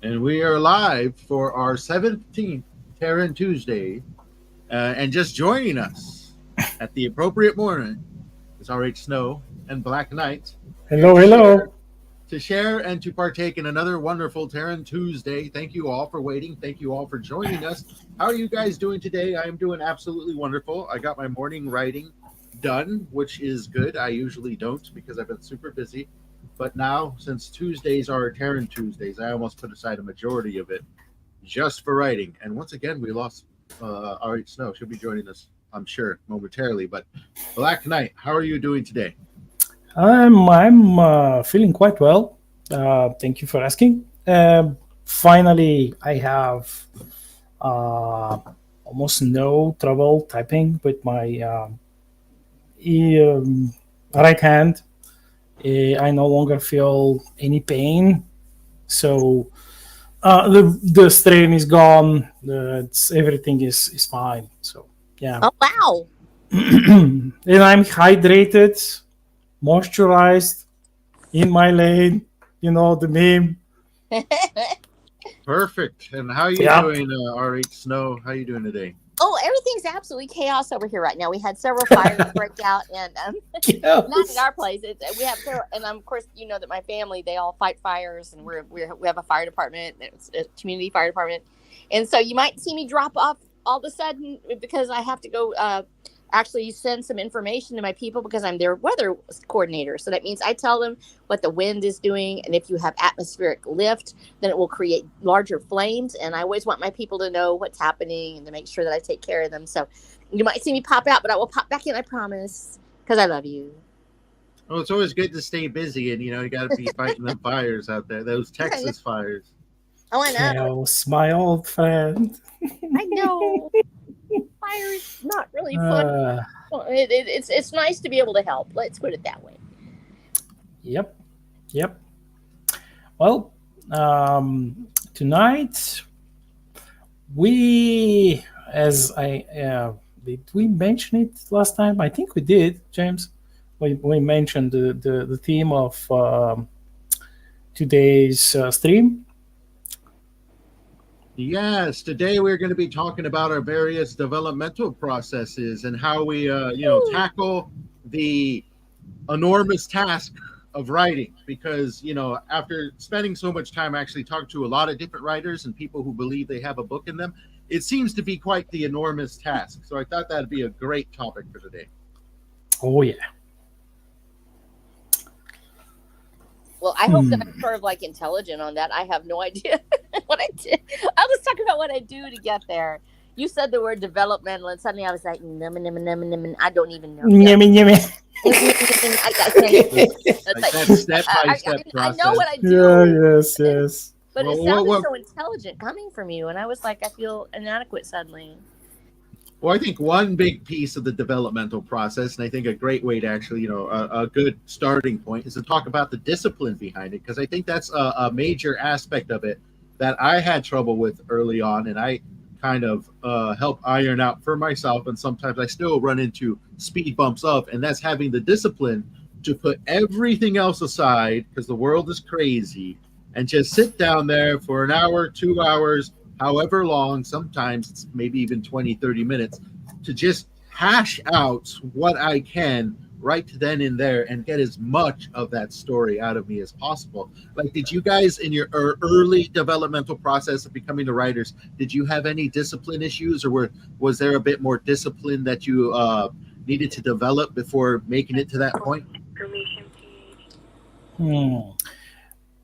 And we are live for our 17th Terran Tuesday. And just joining us at the appropriate moment is RH Snow and Black Knight here Hello, hello. to share and to partake in another wonderful Terran Tuesday. Thank you all for waiting. Thank you all for joining us. How are you guys doing today? I am doing absolutely wonderful. I got my morning writing done, which is good. I usually don't because I've been super busy. But now, since Tuesdays are Terran Tuesdays, I almost put aside a majority of it just for writing. And once again, we lost RH Snow. She'll be joining us, I'm sure, momentarily. But Black Knight, how are you doing today? I'm feeling quite well. Thank you for asking. Finally, I have uh, almost no trouble typing with my right hand. I no longer feel any pain, so the strain is gone. Everything is fine. So yeah, Oh wow. and I'm hydrated, moisturized, in my lane. You know the meme. Perfect. And how are you Yep. doing, RH Snow? How are you doing today? Oh, everything's absolutely chaos over here right now. We had several fires break out, and not at Yes. our place. We have several, and of course, you know that my family they all fight fires, and we have a fire department. It's a community fire department, and so you might see me drop off all of a sudden because I have to go. Actually send some information to my people because I'm their weather coordinator. So that means I tell them what the wind is doing. And if you have atmospheric lift, then it will create larger flames. And I always want my people to know what's happening and to make sure that I take care of them. So you might see me pop out, but I will pop back in, I promise, because I love you. Oh, it's always good to stay busy, and you got to be fighting the fires out there. Those Texas fires. Oh, I know. Chaos, my old friend. I know. Fire is not really fun. Uh, Well, it's nice to be able to help. Let's put it that way. yep, yep. Well, tonight we, as I did we mention it last time? I think we did, James. We mentioned the theme of today's stream. Yes, today we're going to be talking about our various developmental processes and how we, Woo. tackle the enormous task of writing. Because, after spending so much time actually talking to a lot of different writers and people who believe they have a book in them, it seems to be quite the enormous task. So I thought that'd be a great topic for today. Oh yeah. Well, I hope that I'm sort of like intelligent on that. I have no idea what I did. I'll just talk about what I do to get there. You said the word developmental, and suddenly I was like, I don't even know. Yeah. Yummy, yummy. I can't. It's Like like, that step by step I know process. what I Yeah, do, yes, yes. but it Well, sounded so intelligent coming from you, and I was like, I feel inadequate suddenly. Well, I think one big piece of the developmental process, and I think a great way to actually, a good starting point is to talk about the discipline behind it, because I think that's a major aspect of it that I had trouble with early on, and I kind of help iron out for myself, and sometimes I still run into speed bumps of, and that's having the discipline to put everything else aside because the world is crazy and just sit down there for an hour, 2 hours, however long, sometimes it's maybe even 20, 30 minutes, to just hash out what I can right then and there and get as much of that story out of me as possible. Like, did you guys in your early developmental process of becoming the writers, did you have any discipline issues, or was there a bit more discipline that you needed to develop before making it to that point? Hmm.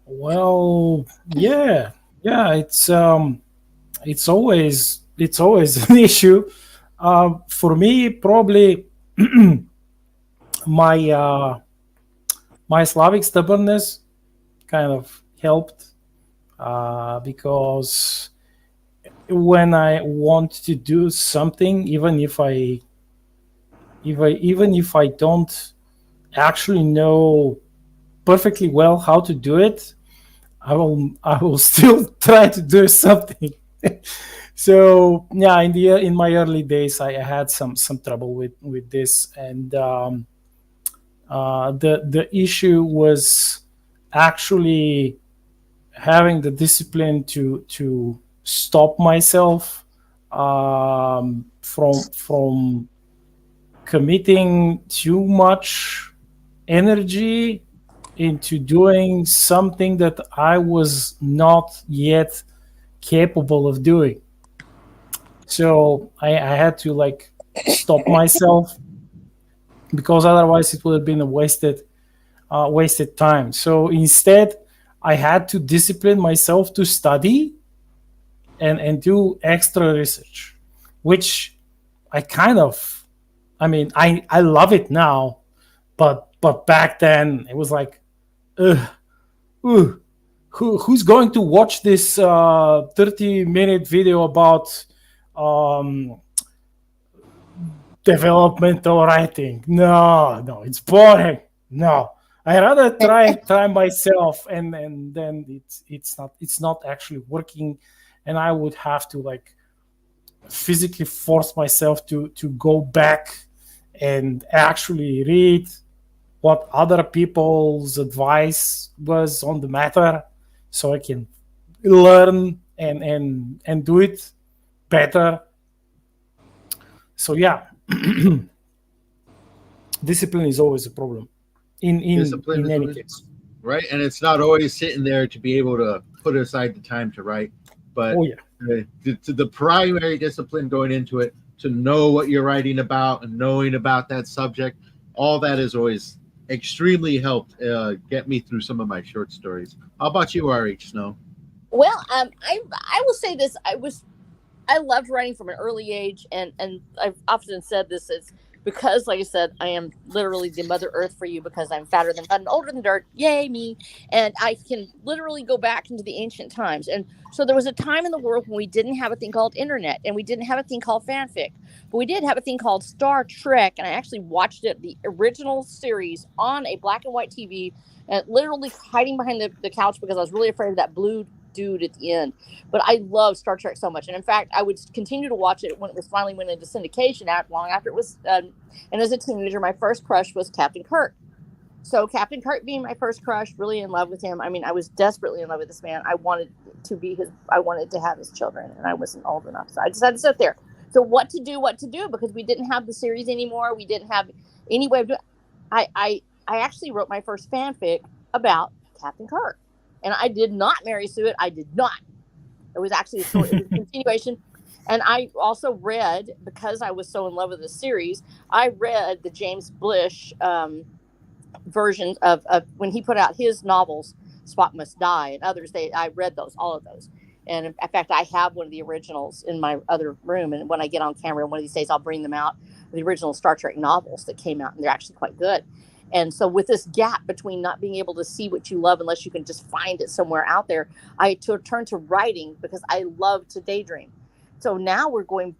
Well, yeah, yeah. It's always an issue. For me, probably my my Slavic stubbornness kind of helped because when I want to do something, even if I don't actually know perfectly well how to do it, I will still try to do something. So yeah, in my early days, I had some trouble with this, and the issue was actually having the discipline to stop myself from committing too much energy into doing something that I was not yet capable of doing. So I had to like stop myself, because otherwise it would have been a wasted time. So instead, I had to discipline myself to study and do extra research, which I kind of, I mean, I love it now, but back then it was like, ugh, ugh, who's going to watch this 30-minute video about um, developmental writing? No, it's boring. No, I rather try myself, and then it's not actually working, and I would have to like physically force myself to go back and actually read what other people's advice was on the matter, so I can learn and do it better. So yeah, discipline is always a problem Discipline in is any always- case. right? And it's not always sitting there to be able to put aside the time to write, but Oh yeah. to the primary discipline going into it, to know what you're writing about and knowing about that subject, all that has always extremely helped get me through some of my short stories. How about you, RH Snow? Well, I will say this. I loved writing from an early age, and I've often said this is because, like I said, I am literally the Mother Earth for you, because I'm fatter than mud and older than dirt. Yay me! And I can literally go back into the ancient times. And so there was a time in the world when we didn't have a thing called internet, and we didn't have a thing called fanfic, but we did have a thing called Star Trek. And I actually watched it, the original series, on a black and white TV, and literally hiding behind the couch because I was really afraid of that blue dude at the end. But I love Star Trek so much, and in fact, I would continue to watch it when it was finally went into syndication. Long after it was, and as a teenager, my first crush was Captain Kirk. So Captain Kirk being my first crush, really in love with him. I mean, I was desperately in love with this man. I wanted to have his children, and I wasn't old enough, so I just had to sit there. So what to do, because we didn't have the series anymore. We didn't have any way of doing it. I actually wrote my first fanfic about Captain Kirk. And I did not marry Sue it. I did not. It was actually it was a continuation. And I also read, because I was so in love with the series, I read the James Blish versions of when he put out his novels, Spock Must Die, and others. I read all of those. And in fact, I have one of the originals in my other room. And when I get on camera, one of these days, I'll bring them out, the original Star Trek novels that came out. And they're actually quite good. And so with this gap between not being able to see what you love unless you can just find it somewhere out there, I turned to writing because I love to daydream. So now we're going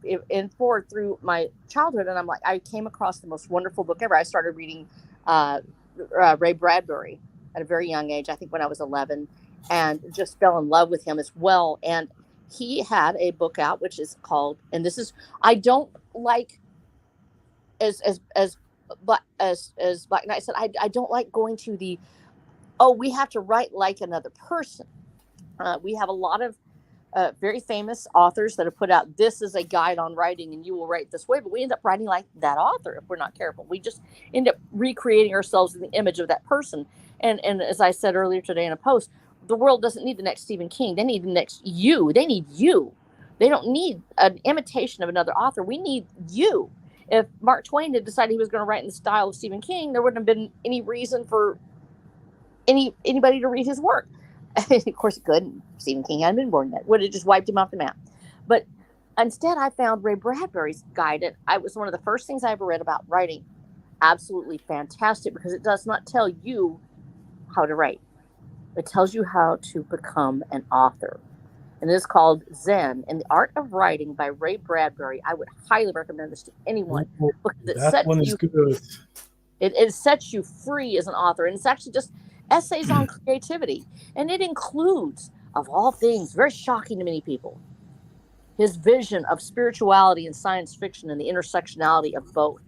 forward through my childhood, and I'm like, I came across the most wonderful book ever. I started reading Ray Bradbury at a very young age, I think when I was 11, and just fell in love with him as well. And he had a book out, which is called, and this is, I don't like, as Black Knight said, I don't like going to we have to write like another person. We have a lot of very famous authors that have put out, this is a guide on writing and you will write this way, but we end up writing like that author if we're not careful. We just end up recreating ourselves in the image of that person. And as I said earlier today in a post, the world doesn't need the next Stephen King. They need the next you. They need you. They don't need an imitation of another author. We need you. If Mark Twain had decided he was going to write in the style of Stephen King, there wouldn't have been any reason for anybody to read his work. Of course, he couldn't. Stephen King hadn't been born yet. Would have just wiped him off the map. But instead, I found Ray Bradbury's guide. And it was one of the first things I ever read about writing. Absolutely fantastic, because it does not tell you how to write. It tells you how to become an author. And it is called Zen and the Art of Writing by Ray Bradbury. I would highly recommend this to anyone, because it sets you free as an author. And it's actually just essays on creativity. And it includes, of all things, very shocking to many people, his vision of spirituality and science fiction and the intersectionality of both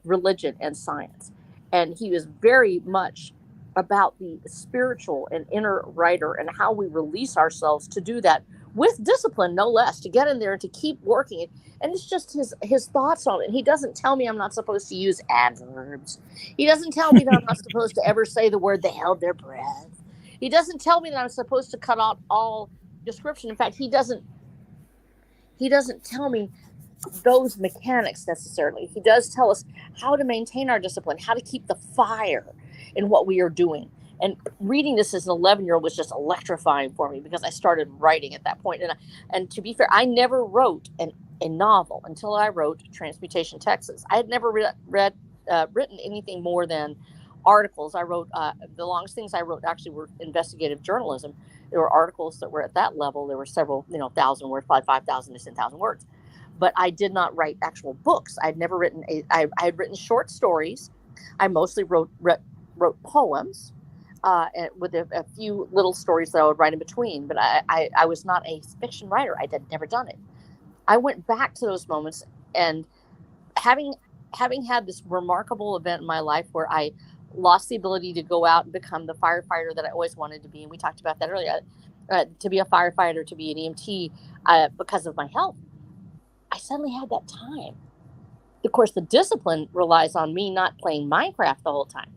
religion and science. And he was very much about the spiritual and inner writer and how we release ourselves to do that with discipline, no less, to get in there and to keep working it. And it's just his thoughts on it. He doesn't tell me I'm not supposed to use adverbs. He doesn't tell me that I'm not supposed to ever say the word "they held their breath." He doesn't tell me that I'm supposed to cut out all description. In fact, he doesn't tell me those mechanics necessarily. He does tell us how to maintain our discipline, how to keep the fire in what we are doing. And reading this as an 11-year-old was just electrifying for me because I started writing at that point. And to be fair, I never wrote a novel until I wrote Transmutation, Texas. I had never written anything more than articles. I wrote the longest things I wrote actually were investigative journalism. There were articles that were at that level. There were several, 1,000 words, probably 5,000 to 10,000 words. But I did not write actual books. I'd never written I had written short stories. I mostly wrote poems, and with a few little stories that I would write in between. But I was not a fiction writer. I had never done it. I went back to those moments, and having had this remarkable event in my life where I lost the ability to go out and become the firefighter that I always wanted to be, and we talked about that earlier, to be a firefighter, to be an EMT, because of my health. I suddenly had that time. Of course, the discipline relies on me not playing Minecraft the whole time,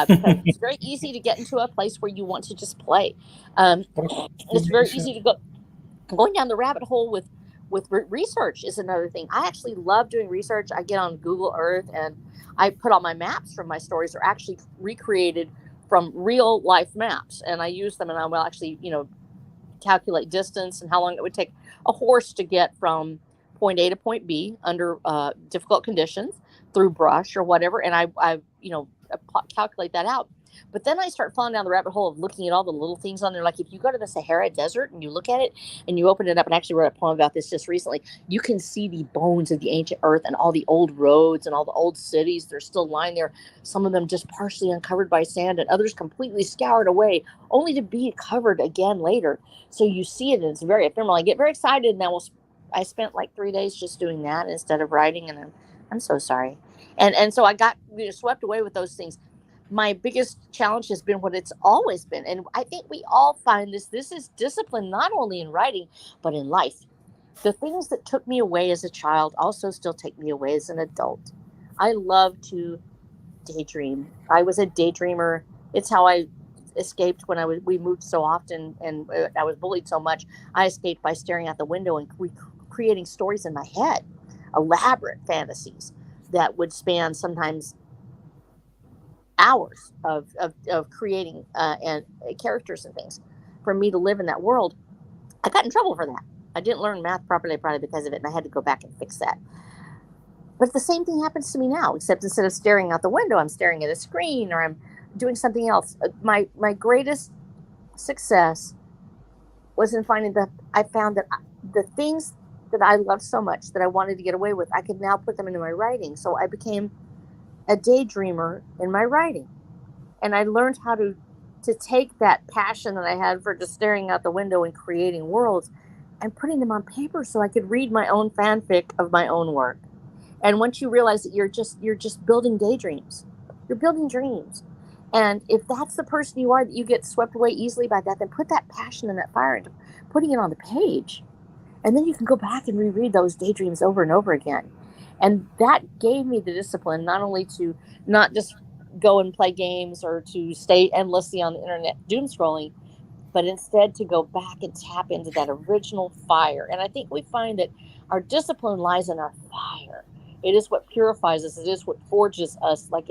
because it's very easy to get into a place where you want to just play. It's very easy to going down the rabbit hole with research is another thing. I actually love doing research. I get on Google Earth and I put all my maps from my stories are actually recreated from real life maps, and I use them, and I will actually, calculate distance and how long it would take a horse to get from point A to point B under difficult conditions through brush or whatever. And I calculate that out. But then I start falling down the rabbit hole of looking at all the little things on there. Like if you go to the Sahara Desert and you look at it and you open it up, and I actually wrote a poem about this just recently, you can see the bones of the ancient earth and all the old roads and all the old cities. They're still lying there. Some of them just partially uncovered by sand and others completely scoured away, only to be covered again later. So you see it and it's very ephemeral. I get very excited. And I spent like 3 days just doing that instead of writing. And I'm so sorry. And so I got swept away with those things. My biggest challenge has been what it's always been. And I think we all find this is discipline, not only in writing, but in life. The things that took me away as a child also still take me away as an adult. I love to daydream. I was a daydreamer. It's how I escaped when we moved so often and I was bullied so much. I escaped by staring out the window and creating stories in my head, elaborate fantasies that would span sometimes hours of creating and characters and things for me to live in that world. I got in trouble for that. I didn't learn math properly probably because of it, and I had to go back and fix that. But the same thing happens to me now, except instead of staring out the window, I'm staring at a screen or I'm doing something else. My greatest success was in finding that I found that the things that I loved so much that I wanted to get away with, I could now put them into my writing. So I became a daydreamer in my writing. And I learned how to take that passion that I had for just staring out the window and creating worlds and putting them on paper so I could read my own fanfic of my own work. And once you realize that you're just building daydreams, you're building dreams. And if that's the person you are, that you get swept away easily by that, then put that passion and that fire into putting it on the page. And then you can go back and reread those daydreams over and over again. And that gave me the discipline, not only to not just go and play games or to stay endlessly on the internet doom scrolling, but instead to go back and tap into that original fire. And I think we find that our discipline lies in our fire. It is what purifies us. It is what forges us like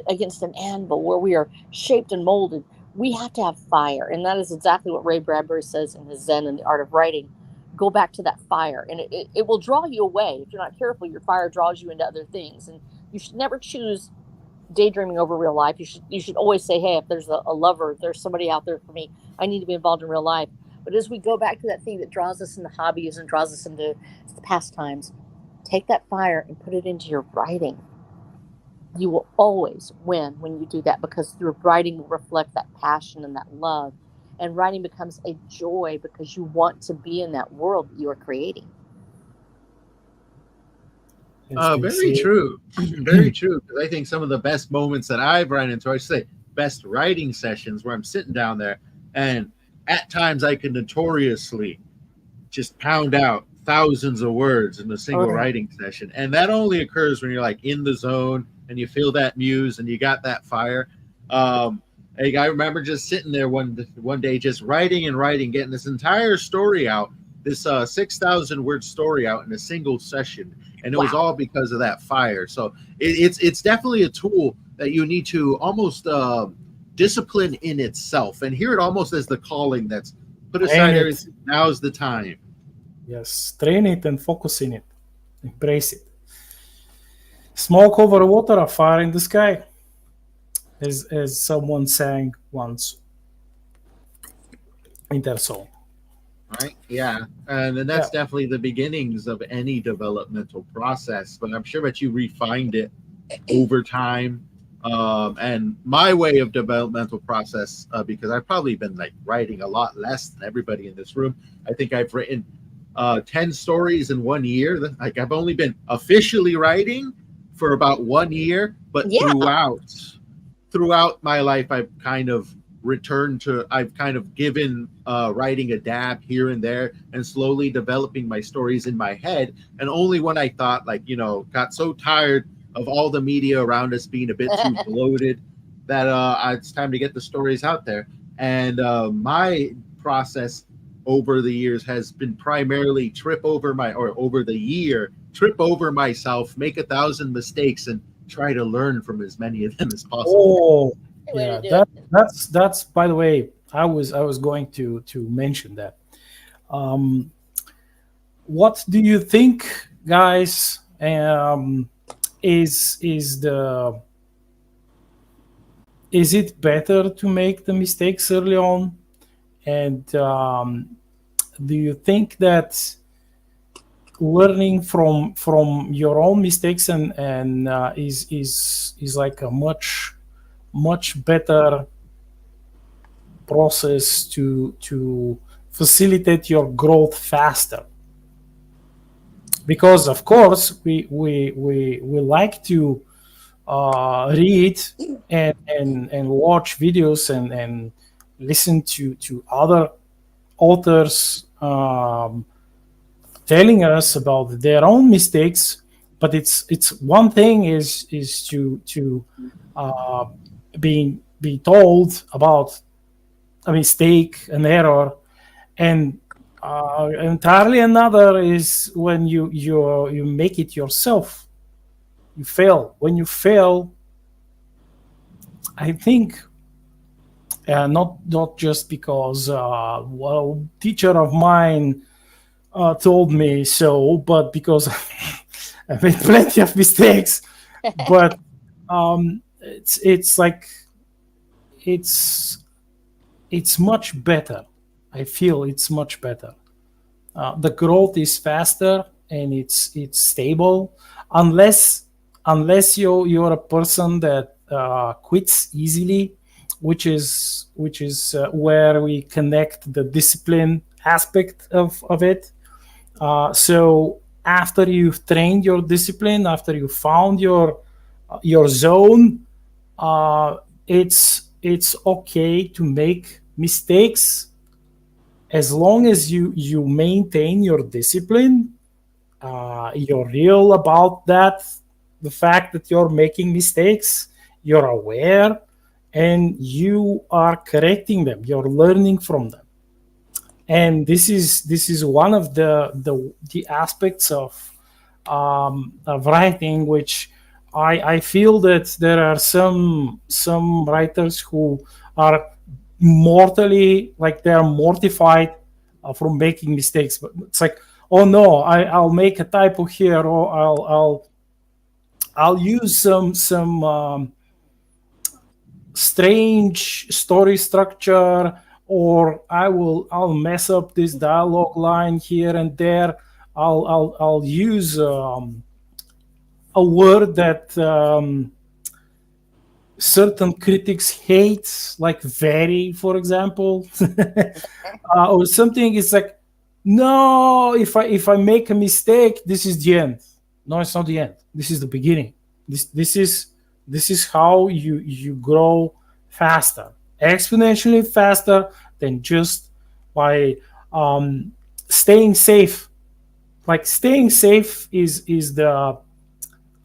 against an anvil where we are shaped and molded. We have to have fire. And that is exactly what Ray Bradbury says in his Zen and the Art of Writing. Go back to that fire, and it will draw you away. If you're not careful, your fire draws you into other things. And you should never choose daydreaming over real life. You should always say, hey, if there's a lover, if there's somebody out there for me, I need to be involved in real life. But as we go back to that thing that draws us into hobbies and draws us into pastimes, take that fire and put it into your writing. You will always win when you do that, because your writing will reflect that passion and that love. And writing becomes a joy because you want to be in that world that you are creating. as they Very say. true. Very true. 'Cause I think some of the best moments that I've run into, I should say, best writing sessions where I'm sitting down there, and at times I can notoriously just pound out thousands of words in a single Oh, yeah. writing session. And that only occurs when you're like in the zone and you feel that muse and you got that fire. I remember just sitting there one day, just writing and writing, getting this entire story out, this 6,000 word story out in a single session, and it was Wow. all because of that fire. So it's definitely a tool that you need to almost discipline in itself, and hear it almost as the calling that's put aside Train it. everything. Now's the time. Yes, train it and focus in it. Embrace it. Smoke over water, a fire in the sky, as someone sang once in their song. Right? Yeah. And then that's Yeah. definitely the beginnings of any developmental process. But I'm sure that you refined it over time. And my way of developmental process, because I've probably been like writing a lot less than everybody in this room. I think I've written 10 stories in 1 year. Like I've only been officially writing for about 1 year, but Yeah. throughout my life, I've kind of I've kind of given writing a dab here and there, and slowly developing my stories in my head. And only when I thought, like, got so tired of all the media around us being a bit too bloated, that it's time to get the stories out there. And my process over the years has been primarily trip over myself, make 1,000 mistakes, and try to learn from as many of them as possible. Oh, Good way yeah. to do it. That's. By the way, I was going to mention that. What do you think, guys? Is it better to make the mistakes early on? And do you think that learning from your own mistakes and is like a much better process to facilitate your growth faster? Because of course we like to read and watch videos and listen to other authors telling us about their own mistakes, but it's one thing is to be told about a mistake, an error, and entirely another is when you make it yourself. You fail. When you fail, I think not just because teacher of mine told me so, but because I made plenty of mistakes. But it's like it's much better. I feel it's much better. The growth is faster and it's stable, unless you're a person that quits easily, which is where we connect the discipline aspect of it. So after you've trained your discipline, after you found your zone, it's okay to make mistakes as long as you maintain your discipline. You're real about that, the fact that you're making mistakes, you're aware, and you are correcting them, you're learning from them. And this is one of the aspects of writing, which I feel that there are some writers who are mortally, like, they're mortified from making mistakes. But it's like, oh no, I'll make a typo here, or I'll use some strange story structure, or I'll mess up this dialogue line here and there. I'll use a word that certain critics hate, like very, for example, or something. It's like, no, if I make a mistake, this is the end. No, it's not the end. This is the beginning. This is how you grow faster, exponentially faster than just by staying safe. Like staying safe is a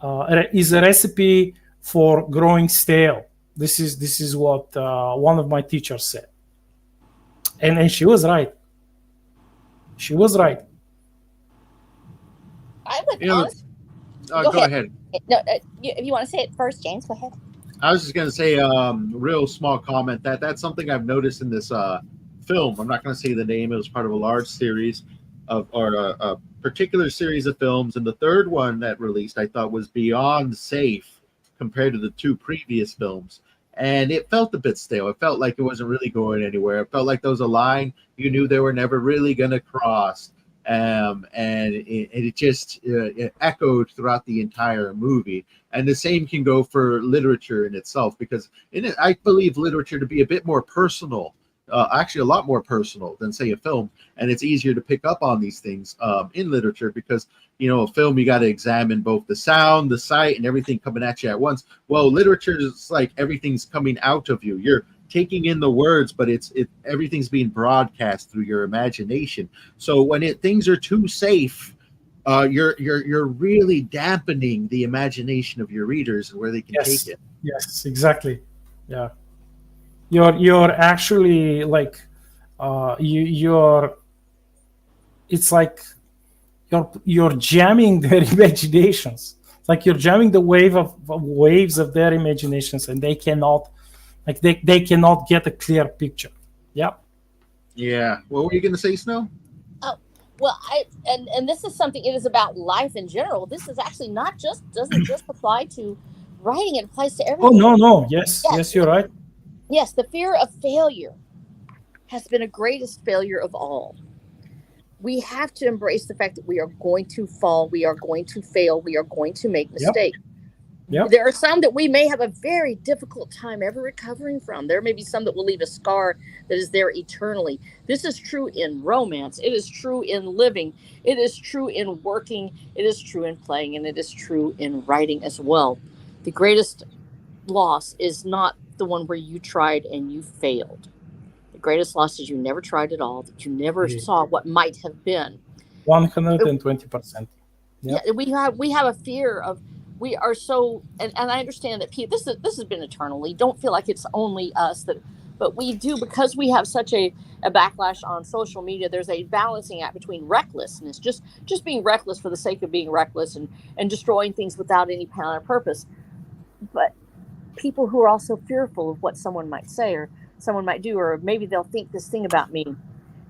recipe for growing stale. This is what one of my teachers said, and she was right. She was right. I would You know, honestly go go ahead. ahead. No, if you want to say it first, James, go ahead. I was just going to say, real small comment that's something I've noticed in this film. I'm not going to say the name. It was part of a large series or a particular series of films, and the third one that released I thought was beyond safe compared to the two previous films. And it felt a bit stale. It felt like it wasn't really going anywhere. It felt like there was a line you knew they were never really going to cross. And it just it echoed throughout the entire movie. And the same can go for literature in itself, because I believe literature to be a bit more personal, actually a lot more personal than, say, a film. And it's easier to pick up on these things in literature because, a film, you got to examine both the sound, the sight, and everything coming at you at once. Well, literature is like everything's coming out of you. You're taking in the words, but everything's being broadcast through your imagination. So when things are too safe, you're really dampening the imagination of your readers and where they can take it. Yes, exactly. Yeah, you're actually like you're. It's like you're jamming their imaginations. It's like you're jamming the waves of their imaginations, and they cannot. Like they cannot get a clear picture. Yeah. Yeah. What were you going to say, Snow? Oh, well, and this is something. It is about life in general. This is actually doesn't just apply to writing. It applies to everything. Oh no. Yes, you're right. Yes, the fear of failure has been a greatest failure of all. We have to embrace the fact that we are going to fall, we are going to fail, we are going to make mistakes. Yep. There are some that we may have a very difficult time ever recovering from. There may be some that will leave a scar that is there eternally. This is true in romance. It is true in living. It is true in working. It is true in playing. And it is true in writing as well. The greatest loss is not the one where you tried and you failed. The greatest loss is you never tried at all, that you never saw what might have been. 120%. Yeah, we have a fear of. We are so, and I understand that people, this has been eternally. Don't feel like it's only us but we do, because we have such a backlash on social media. There's a balancing act between recklessness, just being reckless for the sake of being reckless and destroying things without any plan or purpose. But people who are also fearful of what someone might say or someone might do, or maybe they'll think this thing about me,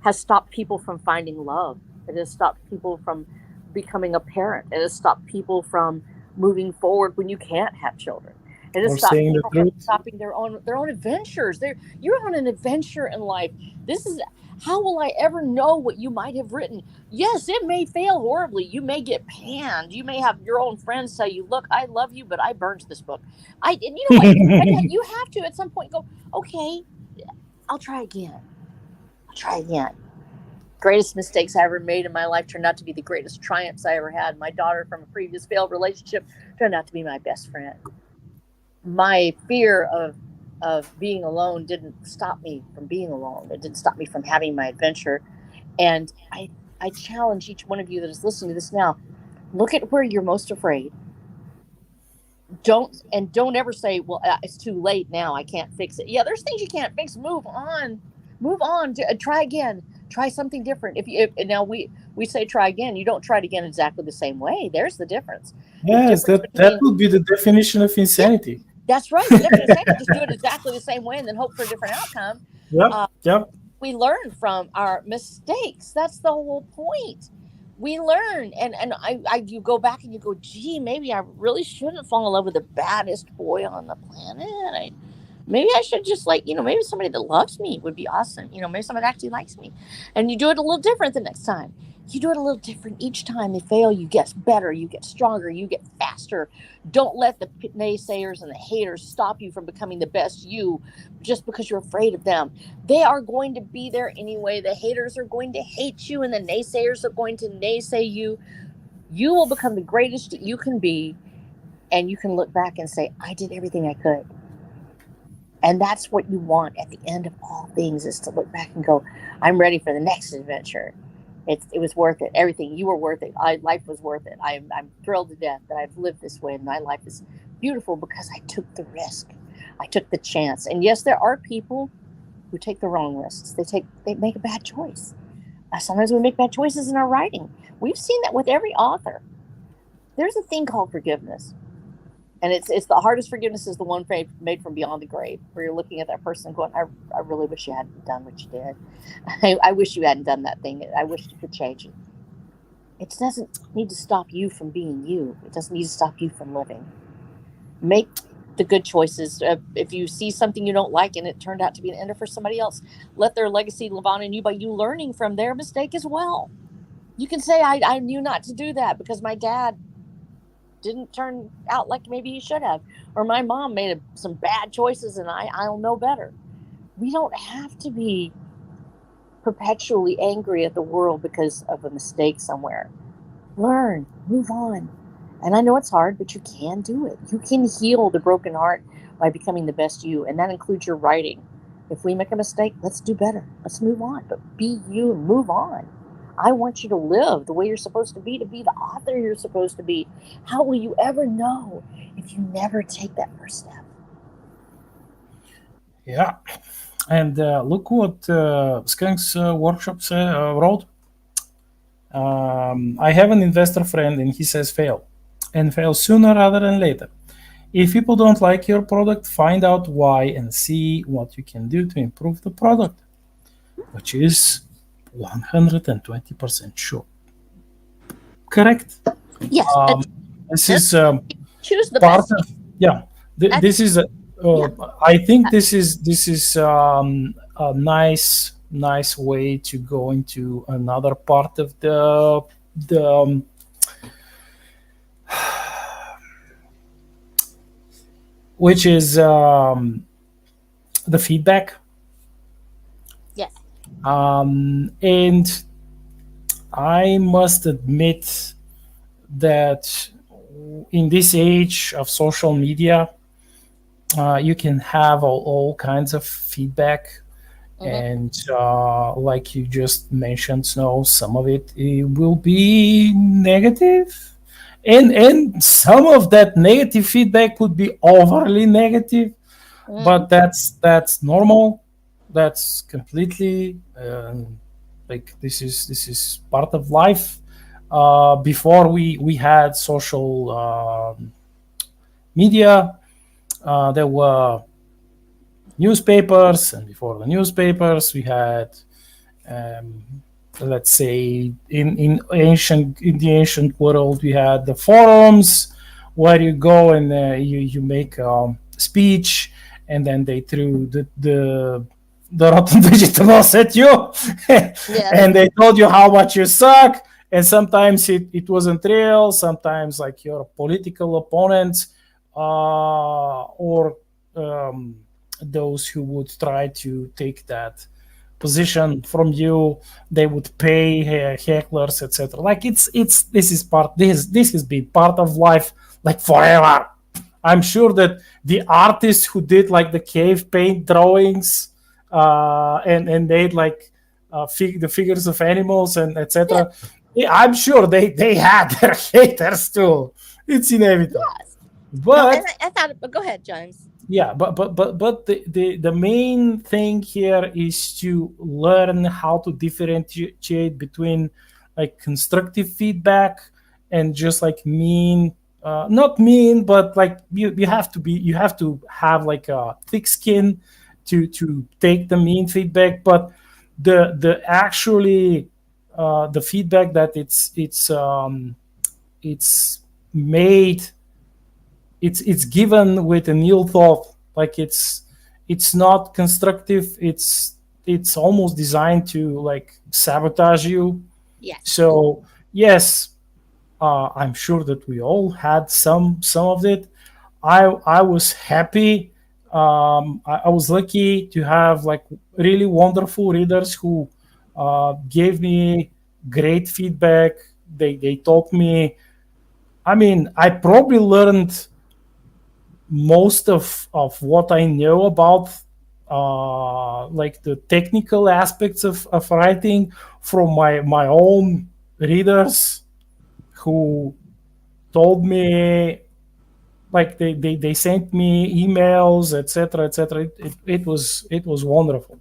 has stopped people from finding love. It has stopped people from becoming a parent. It has stopped people from moving forward when you can't have children. It has stopped people from stopping their own adventures. You're on an adventure in life. This is, how will I ever know what you might have written? Yes, it may fail horribly. You may get panned. You may have your own friends say, "You look, I love you, but I burned this book." And you know what? You have to at some point go, okay, I'll try again. Greatest mistakes I ever made in my life turned out to be the greatest triumphs I ever had. My daughter from a previous failed relationship turned out to be my best friend. My fear of being alone didn't stop me from being alone. It didn't stop me from having my adventure. And I challenge each one of you that is listening to this now, look at where you're most afraid. Don't ever say, well, it's too late now, I can't fix it. Yeah, there's things you can't fix. Move on. Try again. Try something different. Now we say try again. You don't try it again exactly the same way. There's the difference. Yes, that would be the definition of insanity. Yeah, that's right. The definition of insanity. Just do it exactly the same way and then hope for a different outcome. Yep. We learn from our mistakes. That's the whole point. We learn, and you go back and you go, gee, maybe I really shouldn't fall in love with the baddest boy on the planet. Maybe I should just maybe somebody that loves me would be awesome. Maybe somebody that actually likes me. And you do it a little different the next time. You do it a little different each time they fail. You get better, you get stronger, you get faster. Don't let the naysayers and the haters stop you from becoming the best you just because you're afraid of them. They are going to be there anyway. The haters are going to hate you and the naysayers are going to naysay you. You will become the greatest that you can be, and you can look back and say, I did everything I could. And that's what you want at the end of all things, is to look back and go, I'm ready for the next adventure. It was worth it. Everything. You were worth it. Life was worth it. I'm thrilled to death that I've lived this way, and my life is beautiful because I took the risk. I took the chance. And yes, there are people who take the wrong risks. They make a bad choice. Sometimes we make bad choices in our writing. We've seen that with every author. There's a thing called forgiveness. And it's the hardest forgiveness is the one made from beyond the grave, where you're looking at that person going, I really wish you hadn't done what you did. I wish you hadn't done that thing. I wish you could change it. It doesn't need to stop you from being you. It doesn't need to stop you from living. Make the good choices. If you see something you don't like and it turned out to be an ender for somebody else, let their legacy live on in you by you learning from their mistake as well. You can say, I knew not to do that because my dad didn't turn out like maybe he should have, or my mom made some bad choices and I'll know better. We don't have to be perpetually angry at the world because of a mistake somewhere. Learn, move on. And I know it's hard, but you can do it. You can heal the broken heart by becoming the best you, and that includes your writing. If we make a mistake, let's do better. Let's move on, but be you and move on. I want you to live the way you're supposed to be the author you're supposed to be. How will you ever know if you never take that first step? Yeah. And look what Skunk's workshops wrote. I have an investor friend and he says fail. And fail sooner rather than later. If people don't like your product, find out why and see what you can do to improve the product, which is 120% sure. Correct? Yes. This is choose the part best. of, yeah. This is I think this is a nice way to go into another part of the which is the feedback. Yes. And I must admit that in this age of social media, you can have all kinds of feedback. And like you just mentioned, Snow, some of it will be negative. And some of that negative feedback could be overly negative, but that's normal. That's completely like this is part of life. Before we had social media, there were newspapers, and before the newspapers, we had let's say in the ancient world, we had the forums where you go and you make a speech, and then they threw the rotten vegetables at you. And they told you how much you suck, and sometimes it wasn't real, sometimes like your political opponents or those who would try to take that position from you, they would pay hecklers, etc. Like this has been part of life like forever. I'm sure that the artists who did like the cave paint drawings and made like the figures of animals and etc. Yeah, I'm sure they had their haters too. It's inevitable. Yes. But I thought. But go ahead, James. Yeah, but the main thing here is to learn how to differentiate between like constructive feedback and just like not mean, but like you have to have like a thick skin to take the mean feedback. But the actually the feedback that it's made, it's given with an ill thought, like it's not constructive, it's almost designed to like sabotage you. Yes. So yes, I'm sure that we all had some of it. I was happy. I was lucky to have like really wonderful readers who gave me great feedback, they taught me. I mean, I probably learned most of what I know about like the technical aspects of writing from my own readers who told me, like they sent me emails, etc., etc. It was wonderful.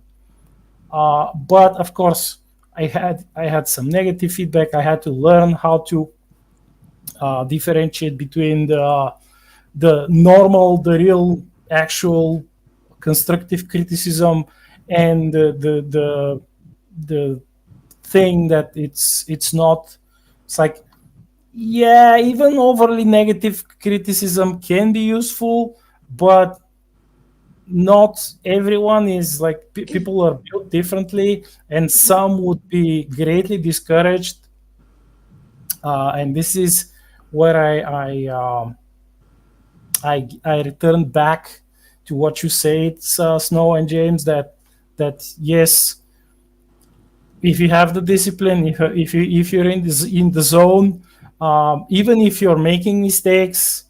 But of course, I had some negative feedback. I had to learn how to differentiate between the real, actual constructive criticism, and the thing that it's not. It's like, yeah, even overly negative criticism can be useful, but not everyone is like, people are built differently, and some would be greatly discouraged. And this is where I return back to what you said, Snow and James, that yes, if you have the discipline, if you're in the zone, even if you're making mistakes,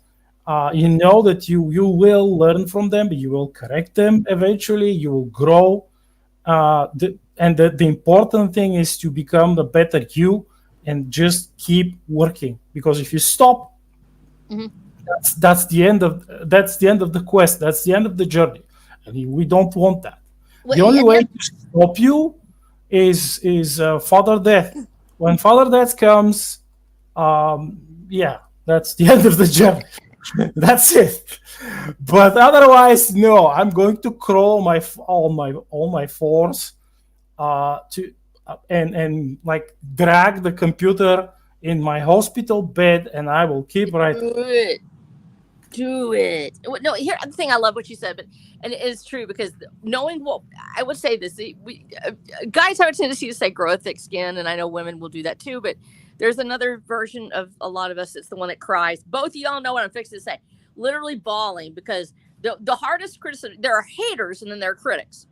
you know that you will learn from them, you will correct them eventually, you will grow. The important thing is to become the better you, and just keep working, because if you stop, Mhm. that's the end of the quest, that's the end of the journey, and we don't want that. Well, The only and way to stop you is father death. When father death comes, yeah, that's the end of the journey. That's it. But otherwise, no, I'm going to crawl all my fours, to and like drag the computer in my hospital bed, and I will keep writing. do it. Do it. No, here the thing, I love what you said, but and it is true, because knowing what I would say this, guys have a tendency to say grow a thick skin, and I know women will do that too. But there's another version of a lot of us. It's the one that cries. Both of y'all know what I'm fixing to say. Literally bawling, because the hardest criticism. There are haters, and then there are critics.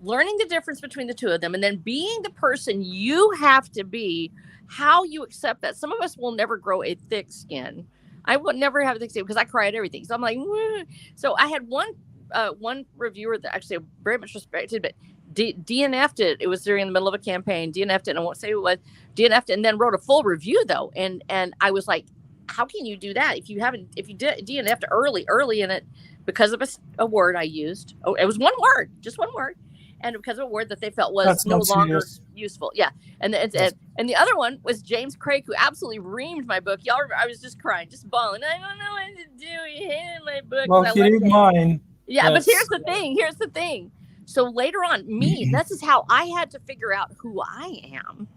Learning the difference between the two of them, and then being the person you have to be, how you accept that. Some of us will never grow a thick skin. I would never have a thick skin because I cry at everything. So I'm like, "Wah." So I had one reviewer that actually I very much respected, but DNF'd it. It was during the middle of a campaign. DNF'd it, and I won't say who it was. DNF'd it, and then wrote a full review though. And I was like, how can you do that if you did DNF'd early in it because of a word I used? Oh, it was one word, just one word. And because of a word that they felt was That's no not longer serious. useful. Yeah. And the other one was James Craig, who absolutely reamed my book. Y'all remember, I was just crying, just bawling. I don't know what to do. He hated my book. Well, I he love read James. mine. Yeah, but here's That's the thing. So later on, this is how I had to figure out who I am.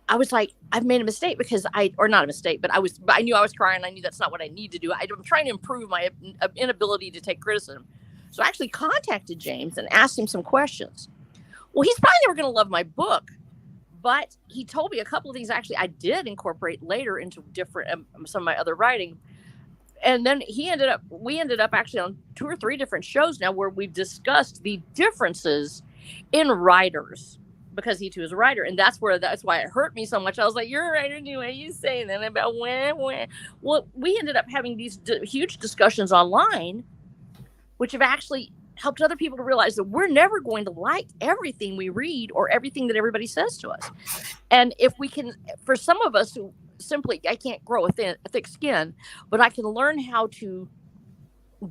I was like, I've made a mistake because or not a mistake, but I knew I was crying. I knew that's not what I need to do. I'm trying to improve my inability to take criticism. So I actually contacted James and asked him some questions. Well, he's probably never going to love my book, but he told me a couple of things actually I did incorporate later into different some of my other writing. And then we ended up actually on 2 or 3 different shows now where we've discussed the differences in writers, because he too is a writer. And that's why it hurt me so much. I was like, you're a writer anyway. You say that about when. Well, we ended up having these huge discussions online, which have actually helped other people to realize that we're never going to like everything we read or everything that everybody says to us. And if we can, for some of us who simply, I can't grow a thick skin, but I can learn how to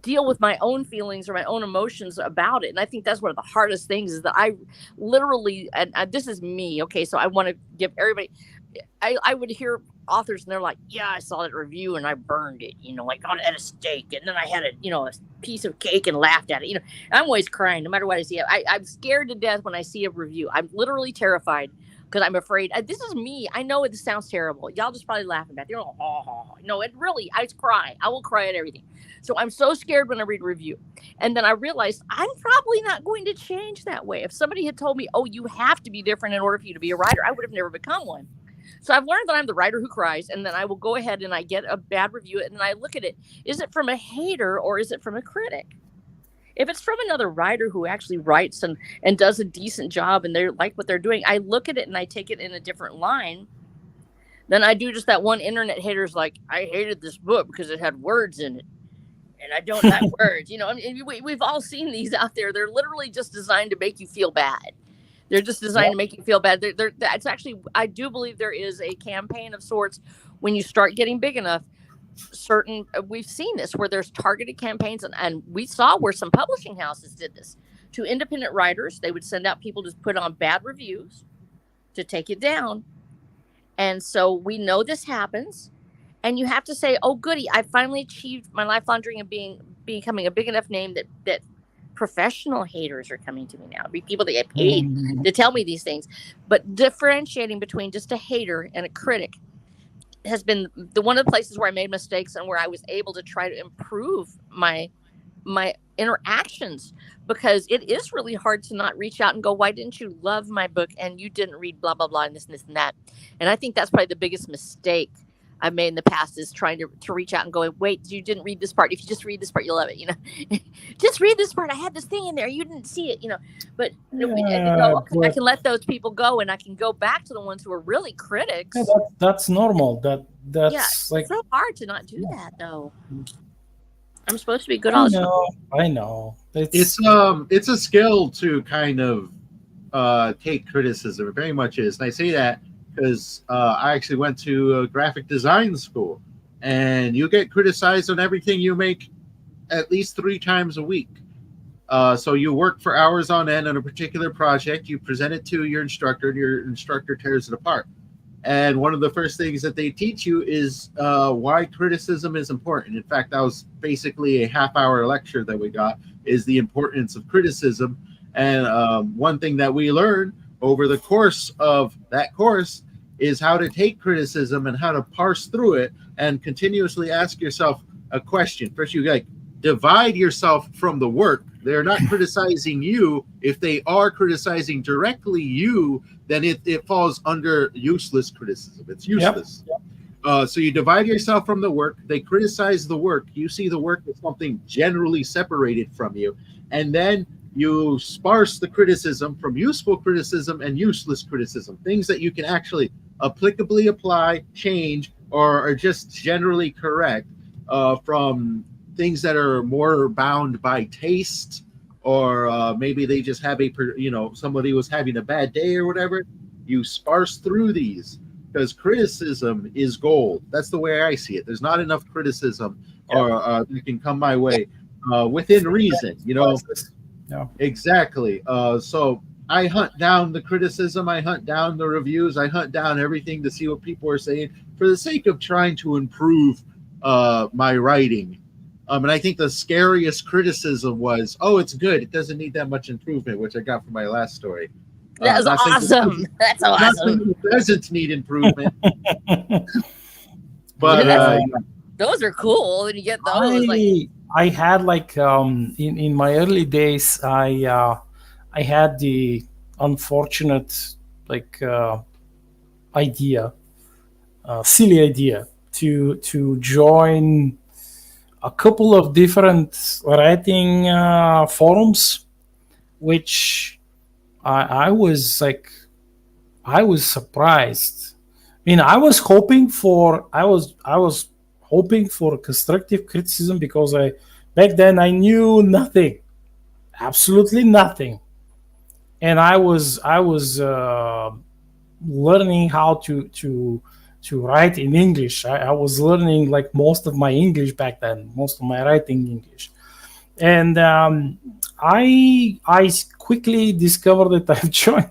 deal with my own feelings or my own emotions about it. And I think that's one of the hardest things, is that I literally, and this is me. Okay. So I want to give everybody, I would hear authors and they're like, yeah, I saw that review and I burned it, like at a steak. And then I had a piece of cake and laughed at it. I'm always crying no matter what I see. I'm scared to death when I see a review. I'm literally terrified because I'm afraid. This is me. I know this sounds terrible. Y'all just probably laughing at it. No, it really, I cry. I will cry at everything. So I'm so scared when I read a review. And then I realized I'm probably not going to change that way. If somebody had told me, oh, you have to be different in order for you to be a writer, I would have never become one. So I've learned that I'm the writer who cries, and then I will go ahead and I get a bad review, and then I look at it. Is it from a hater or is it from a critic? If it's from another writer who actually writes and does a decent job and they like what they're doing, I look at it and I take it in a different line Then I do just that one internet hater's like, I hated this book because it had words in it. And I don't like words. You know, I mean, we've all seen these out there. They're literally just designed to make you feel bad. They're just designed to make you feel bad. It's actually, I do believe there is a campaign of sorts when you start getting big enough. We've seen this where there's targeted campaigns, and we saw where some publishing houses did this to independent writers. They would send out people to put on bad reviews to take it down. And so we know this happens, and you have to say, oh, goody, I finally achieved my lifelong dream of becoming a big enough name that professional haters are coming to me now. People that get paid to tell me these things. But differentiating between just a hater and a critic has been one of the places where I made mistakes and where I was able to try to improve my interactions, because it is really hard to not reach out and go, why didn't you love my book and you didn't read blah, blah, blah, and this and that. And I think that's probably the biggest mistake I've made in the past, is trying to reach out and go, wait, you didn't read this part. If you just read this part, you'll love it. You know, just read this part. I had this thing in there. You didn't see it, you know, but I can let those people go, and I can go back to the ones who are really critics. That's normal. That's like, it's so hard to not do that though. I'm supposed to be good all the time. I know. It's a skill to kind of take criticism. It very much is. And I say that because I actually went to a graphic design school, and you get criticized on everything you make at least 3 times a week. So you work for hours on end on a particular project, you present it to your instructor, and your instructor tears it apart. And one of the first things that they teach you is why criticism is important. In fact, that was basically a half-hour lecture that we got, is the importance of criticism. And one thing that we learned over the course of that course is how to take criticism and how to parse through it and continuously ask yourself a question. First, you like divide yourself from the work. They're not criticizing you. If they are criticizing directly you, then it falls under useless criticism. It's useless. Yep. So you divide yourself from the work. They criticize the work. You see the work as something generally separated from you. And then you sparse the criticism from useful criticism and useless criticism, things that you can actually applicably apply, change, or are just generally correct, from things that are more bound by taste, or maybe they just have somebody was having a bad day or whatever. You sparse through these, because criticism is gold. That's the way I see it. There's not enough criticism or you can come my way within reason, No. Exactly. So I hunt down the criticism, I hunt down the reviews, I hunt down everything to see what people are saying for the sake of trying to improve my writing. And I think the scariest criticism was, oh, it's good, it doesn't need that much improvement, which I got from my last story. That's awesome. That's awesome. It doesn't need improvement. But those are cool. And you get those. I had in my early days, I had the unfortunate idea, silly idea to join a couple of different writing forums, which I was surprised. I mean, I was hoping for constructive criticism, because back then I knew nothing, absolutely nothing, and I was learning how to write in English. I was learning most of my English back then, most of my writing English, and I quickly discovered that I've joined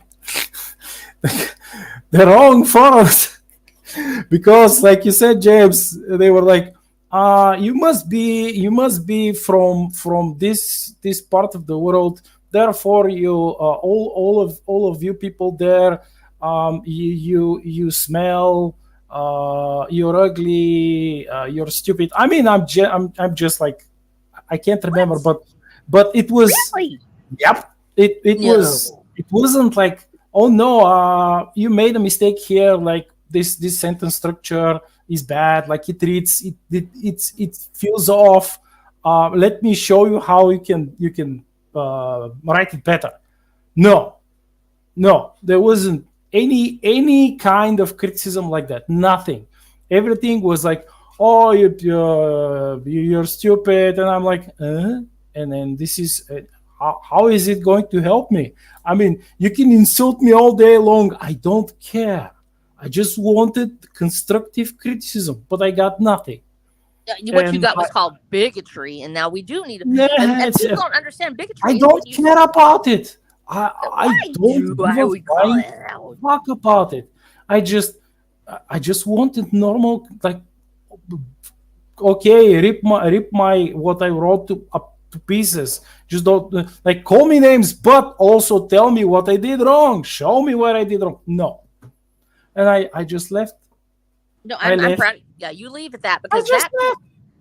the wrong forums. Because, like you said, James, they were like, you must be from this part of the world. Therefore, you all of you people there, you smell, you're ugly, you're stupid. I mean, I'm just like, I can't remember, but it was really? Yep. It wasn't like, oh no, you made a mistake here, like this sentence structure is bad, like it reads it feels off, let me show you how you can write it better. No, there wasn't any kind of criticism like that. Nothing. Everything was like, oh, you're stupid, and I'm like, and then this is how is it going to help me? I mean, you can insult me all day long. I don't care. I just wanted constructive criticism, but I got nothing. What you got was called bigotry, and now we do need to. Yeah, and people don't understand bigotry. I don't care about it. I don't talk about it. I just wanted normal, like, okay, rip my what I wrote up to pieces. Just don't like call me names, but also tell me what I did wrong. Show me what I did wrong. No, and I just left. No, I'm proud. Yeah, you leave at that because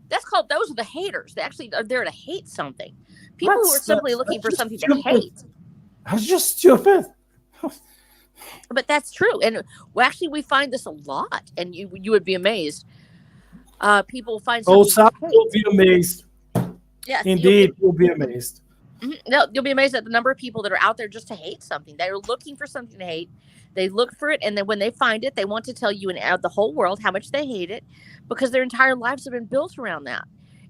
that's called. Those are the haters. They actually are there to hate something. People who are simply looking for something to hate. That's just stupid. But that's true, and actually, we find this a lot, and you would be amazed. People find some will be amazed. Yes, indeed, you'll be amazed. No, you'll be amazed at the number of people that are out there just to hate something. They're looking for something to hate. They look for it, and then when they find it, they want to tell you and the whole world how much they hate it, because their entire lives have been built around that.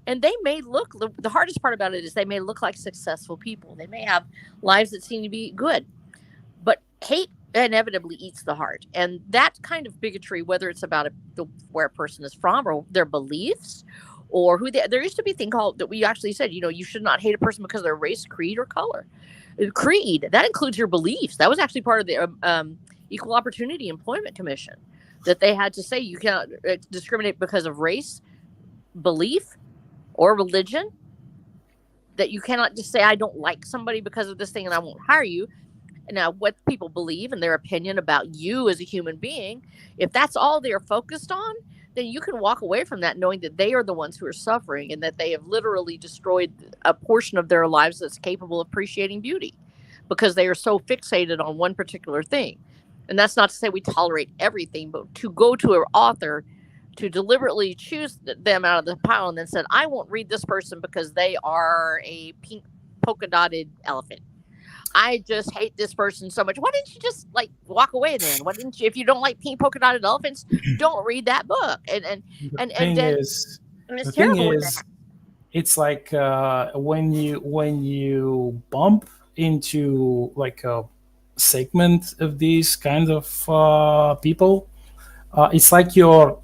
And they may look, the hardest part about it is they may look like successful people. They may have lives that seem to be good, but hate inevitably eats the heart. And that kind of bigotry, whether it's about where a person is from or their beliefs or there used to be a thing called that we actually said, you should not hate a person because of their race, creed, or color. Creed, that includes your beliefs. That was actually part of the Equal Opportunity Employment Commission, that they had to say you cannot discriminate because of race, belief, or religion, that you cannot just say, I don't like somebody because of this thing and I won't hire you. Now, what people believe and their opinion about you as a human being, if that's all they're focused on, then you can walk away from that knowing that they are the ones who are suffering and that they have literally destroyed a portion of their lives that's capable of appreciating beauty because they are so fixated on one particular thing. And that's not to say we tolerate everything, but to go to an author to deliberately choose them out of the pile and then said, I won't read this person because they are a pink polka dotted elephant. I just hate this person so much. Why didn't you just walk away then? Why didn't you, if you don't like pink polka dotted elephants, don't read that book. And it's terrible. It's like when you bump into like a segment of these kind of people, it's like you're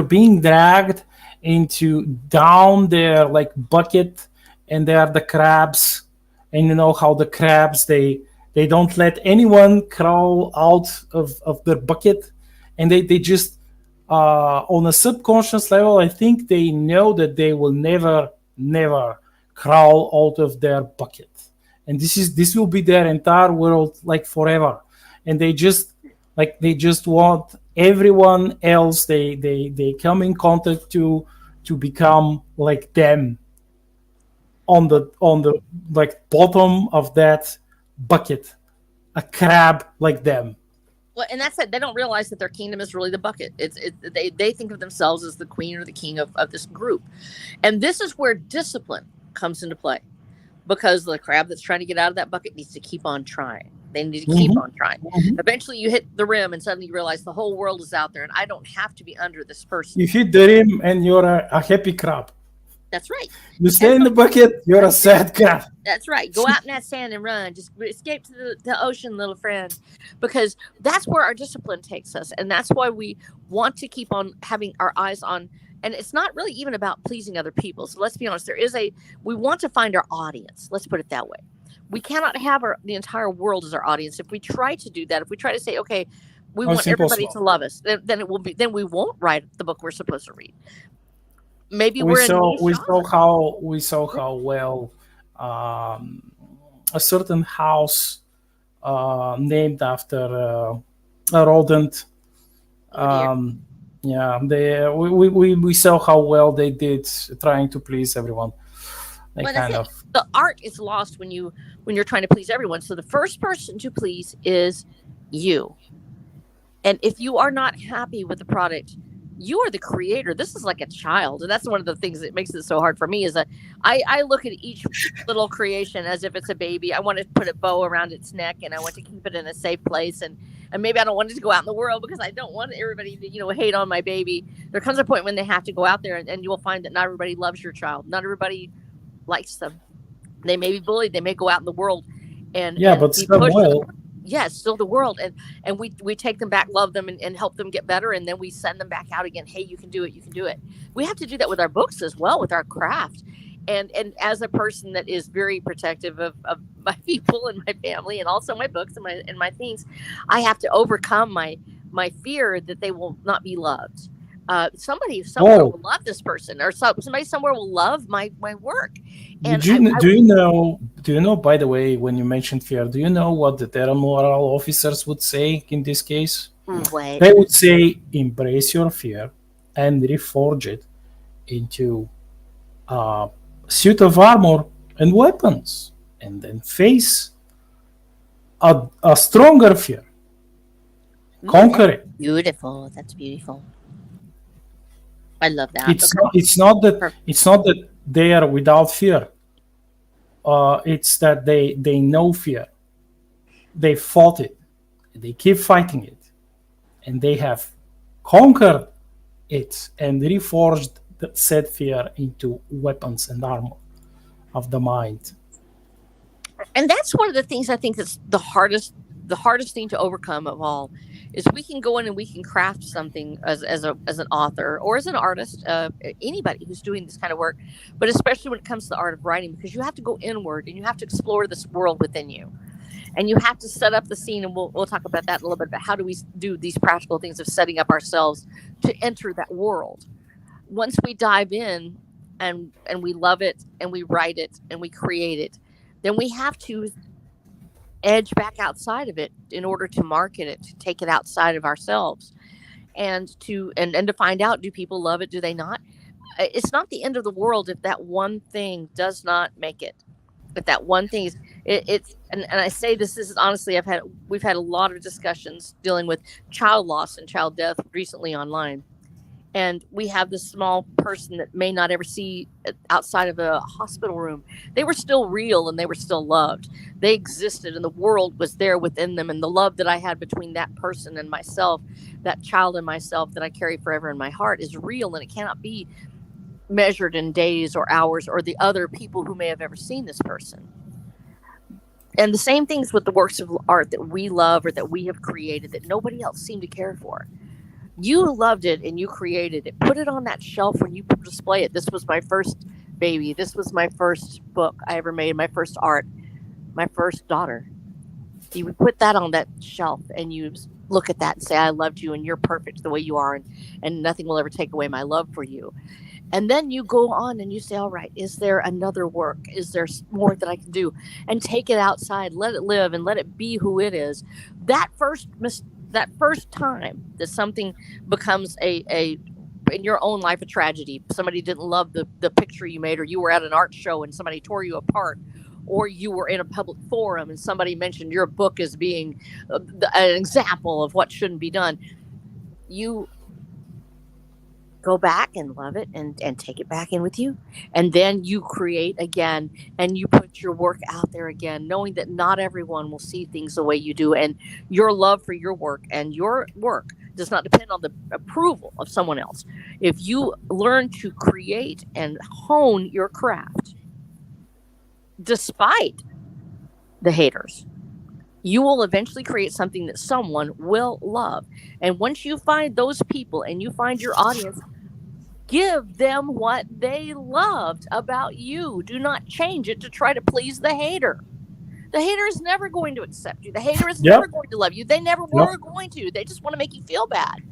being dragged into down their like bucket. And they are the crabs, and you know how the crabs, they don't let anyone crawl out of their bucket, and they just on a subconscious level, I think they know that they will never crawl out of their bucket, and this will be their entire world like forever, and they just want everyone else they come in contact to become like them. On the like bottom of that bucket, a crab like them. Well, and that's it. They don't realize that their kingdom is really the bucket. They think of themselves as the queen or the king of this group, and this is where discipline comes into play, because the crab that's trying to get out of that bucket needs to keep on trying. They need to keep on trying. Eventually, you hit the rim, and suddenly you realize the whole world is out there, and I don't have to be under this person. You hit the rim, and you're a happy crab. That's right. You stay in the bucket, you're a sad crab. That's right. Go out in that sand and run. Just escape to the ocean, little friend. Because that's where our discipline takes us. And that's why we want to keep on having our eyes on. And it's not really even about pleasing other people. So let's be honest. We want to find our audience. Let's put it that way. We cannot have the entire world as our audience. If we try to do that, if we try to say, okay, we want everybody to love us, then we won't write the book we're supposed to read. Maybe we saw how well a certain house named after a rodent. We saw how well they did trying to please everyone. The art is lost when you're trying to please everyone. So the first person to please is you. And if you are not happy with the product, you are the creator. This is like a child. And that's one of the things that makes it so hard for me is that I look at each little creation as if it's a baby. I want to put a bow around its neck, and I want to keep it in a safe place. And maybe I don't want it to go out in the world because I don't want everybody to, hate on my baby. There comes a point when they have to go out there, and you will find that not everybody loves your child. Not everybody likes them. They may be bullied. They may go out in the world and but still well. Yes, still the world, and we take them back, love them, and help them get better, and then we send them back out again. Hey, you can do it. You can do it. We have to do that with our books as well, with our craft. And as a person that is very protective of my people and my family, and also my books and my things, I have to overcome my fear that they will not be loved. Somebody somewhere will love this person, or somebody somewhere will love my work. And do you know, by the way, when you mentioned fear, do you know what the Terran moral officers would say in this case? What? They would say, embrace your fear and reforge it into a suit of armor and weapons, and then face a stronger fear. Conquer it. Beautiful. That's beautiful. I love that. It's not that they are without fear. It's that they know fear. They fought it. They keep fighting it, and they have conquered it and reforged said fear into weapons and armor of the mind. And that's one of the things I think that's the hardest thing to overcome of all, is we can go in and we can craft something as an author or as an artist, anybody who's doing this kind of work, but especially when it comes to the art of writing, because you have to go inward and you have to explore this world within you, and you have to set up the scene. And we'll talk about that a little bit, about how do we do these practical things of setting up ourselves to enter that world. Once we dive in and we love it and we write it and we create it, then we have to edge back outside of it in order to market it, to take it outside of ourselves, and to find out, do people love it? Do they not? It's not the end of the world if that one thing does not make it. If that one thing is, and I say this is honestly, we've had a lot of discussions dealing with child loss and child death recently online. And we have this small person that may not ever see outside of a hospital room. They were still real and they were still loved. They existed and the world was there within them. And the love that I had between that person and myself, that child and myself that I carry forever in my heart, is real, and it cannot be measured in days or hours or the other people who may have ever seen this person. And the same things with the works of art that we love or that we have created that nobody else seemed to care for. You loved it and you created it. Put it on that shelf when you display it. This was my first baby. This was my first book I ever made, my first art, my first daughter. You would put that on that shelf and you look at that and say, I loved you and you're perfect the way you are, and nothing will ever take away my love for you. And then you go on and you say, all right, is there another work? Is there more that I can do? And take it outside, let it live and let it be who it is. That first time that something becomes a in your own life a tragedy, somebody didn't love the picture you made, or you were at an art show and somebody tore you apart, or you were in a public forum and somebody mentioned your book as being an example of what shouldn't be done, you go back and love it and take it back in with you. And then you create again and you put your work out there again, knowing that not everyone will see things the way you do. And your love for your work and your work does not depend on the approval of someone else. If you learn to create and hone your craft, despite the haters, you will eventually create something that someone will love. And once you find those people and you find your audience, give them what they loved about you. Do not change it to try to please the hater. The hater is never going to accept you. The hater is never going to love you. They never were going to. They just want to make you feel bad.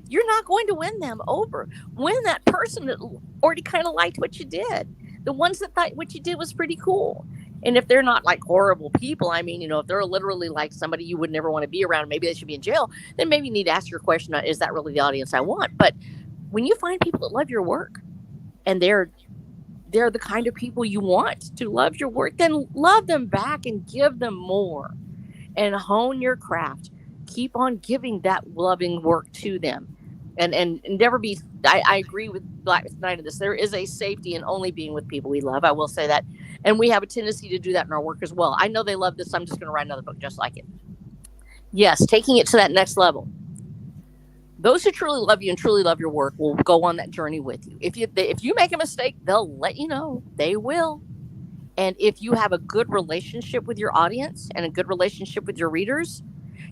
You're not going to win them over. Win that person that already kind of liked what you did. The ones that thought what you did was pretty cool. And if they're not like horrible people, I mean, if they're literally like somebody you would never want to be around, maybe they should be in jail, then maybe you need to ask your question, is that really the audience I want? But when you find people that love your work and they're the kind of people you want to love your work, then love them back and give them more and hone your craft. Keep on giving that loving work to them. and never be. I agree with Black Knight of this. There is a safety in only being with people we love. I will say that, and we have a tendency to do that in our work as well. I know they love this. I'm just going to write another book just like it. Yes, taking it to that next level. Those who truly love you and truly love your work will go on that journey with you. If you make a mistake, they'll let you know. They will. And if you have a good relationship with your audience and a good relationship with your readers,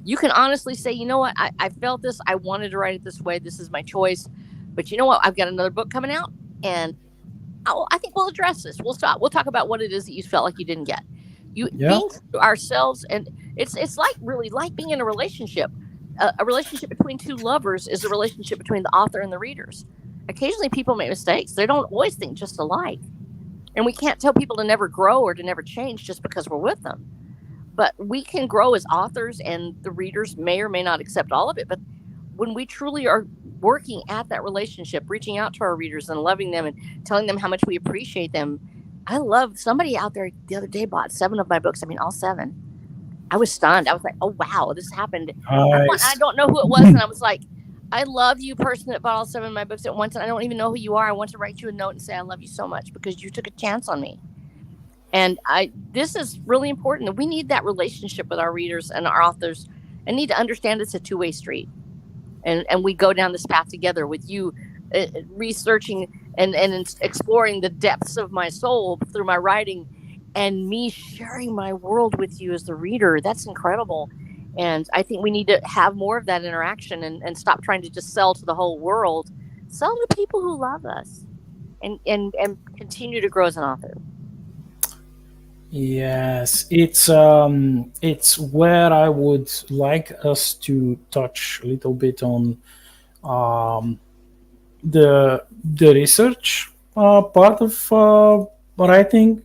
you can honestly say, you know what, I felt this. I wanted to write it this way. This is my choice. But you know what? I've got another book coming out, and I think we'll address this. We'll stop. We'll talk about what it is that you felt like you didn't get. Being ourselves, and it's like really like being in a relationship. A relationship between two lovers is a relationship between the author and the readers. Occasionally, people make mistakes. They don't always think just alike. And we can't tell people to never grow or to never change just because we're with them. But we can grow as authors, and the readers may or may not accept all of it. But when we truly are working at that relationship, reaching out to our readers and loving them and telling them how much we appreciate them. I love somebody out there the other day bought 7 of my books. I mean, all 7. I was stunned. I was like, oh, wow, this happened. Nice. I don't know who it was. And I was like, I love you, person that bought all 7 of my books at once. And I don't even know who you are. I want to write you a note and say, I love you so much because you took a chance on me. And this is really important. We need that relationship with our readers and our authors, and need to understand it's a two-way street. And we go down this path together with you researching and exploring the depths of my soul through my writing, and me sharing my world with you as the reader. That's incredible. And I think we need to have more of that interaction and stop trying to just sell to the whole world. Sell to people who love us and continue to grow as an author. Yes, it's where I would like us to touch a little bit on the research part of writing,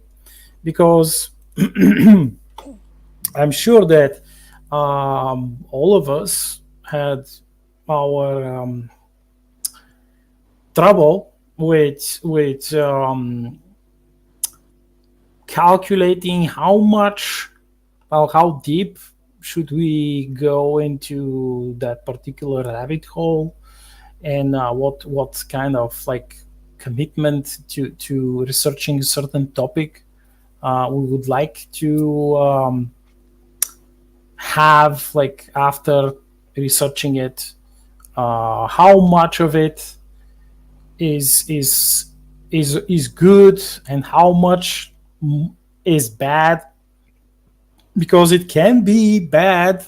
because I'm sure that all of us had our trouble with calculating how deep should we go into that particular rabbit hole, and what kind of like commitment to researching a certain topic we would like to have, like, after researching it, how much of it is good and how much is bad, because it can be bad,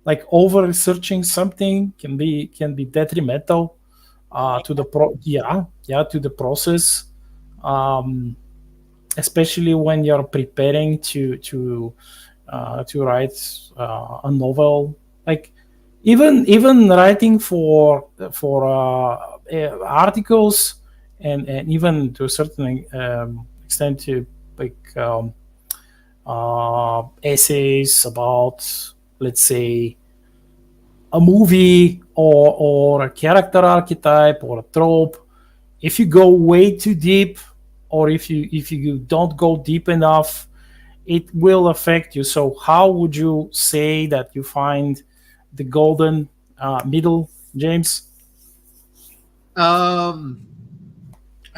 like over researching something can be detrimental to the to the process, especially when you're preparing to write a novel. Like even writing for articles, and even to a certain extent to like essays about, let's say, a movie or a character archetype or a trope. If you go way too deep, or if you don't go deep enough, it will affect you. So how would you say that you find the golden middle, James?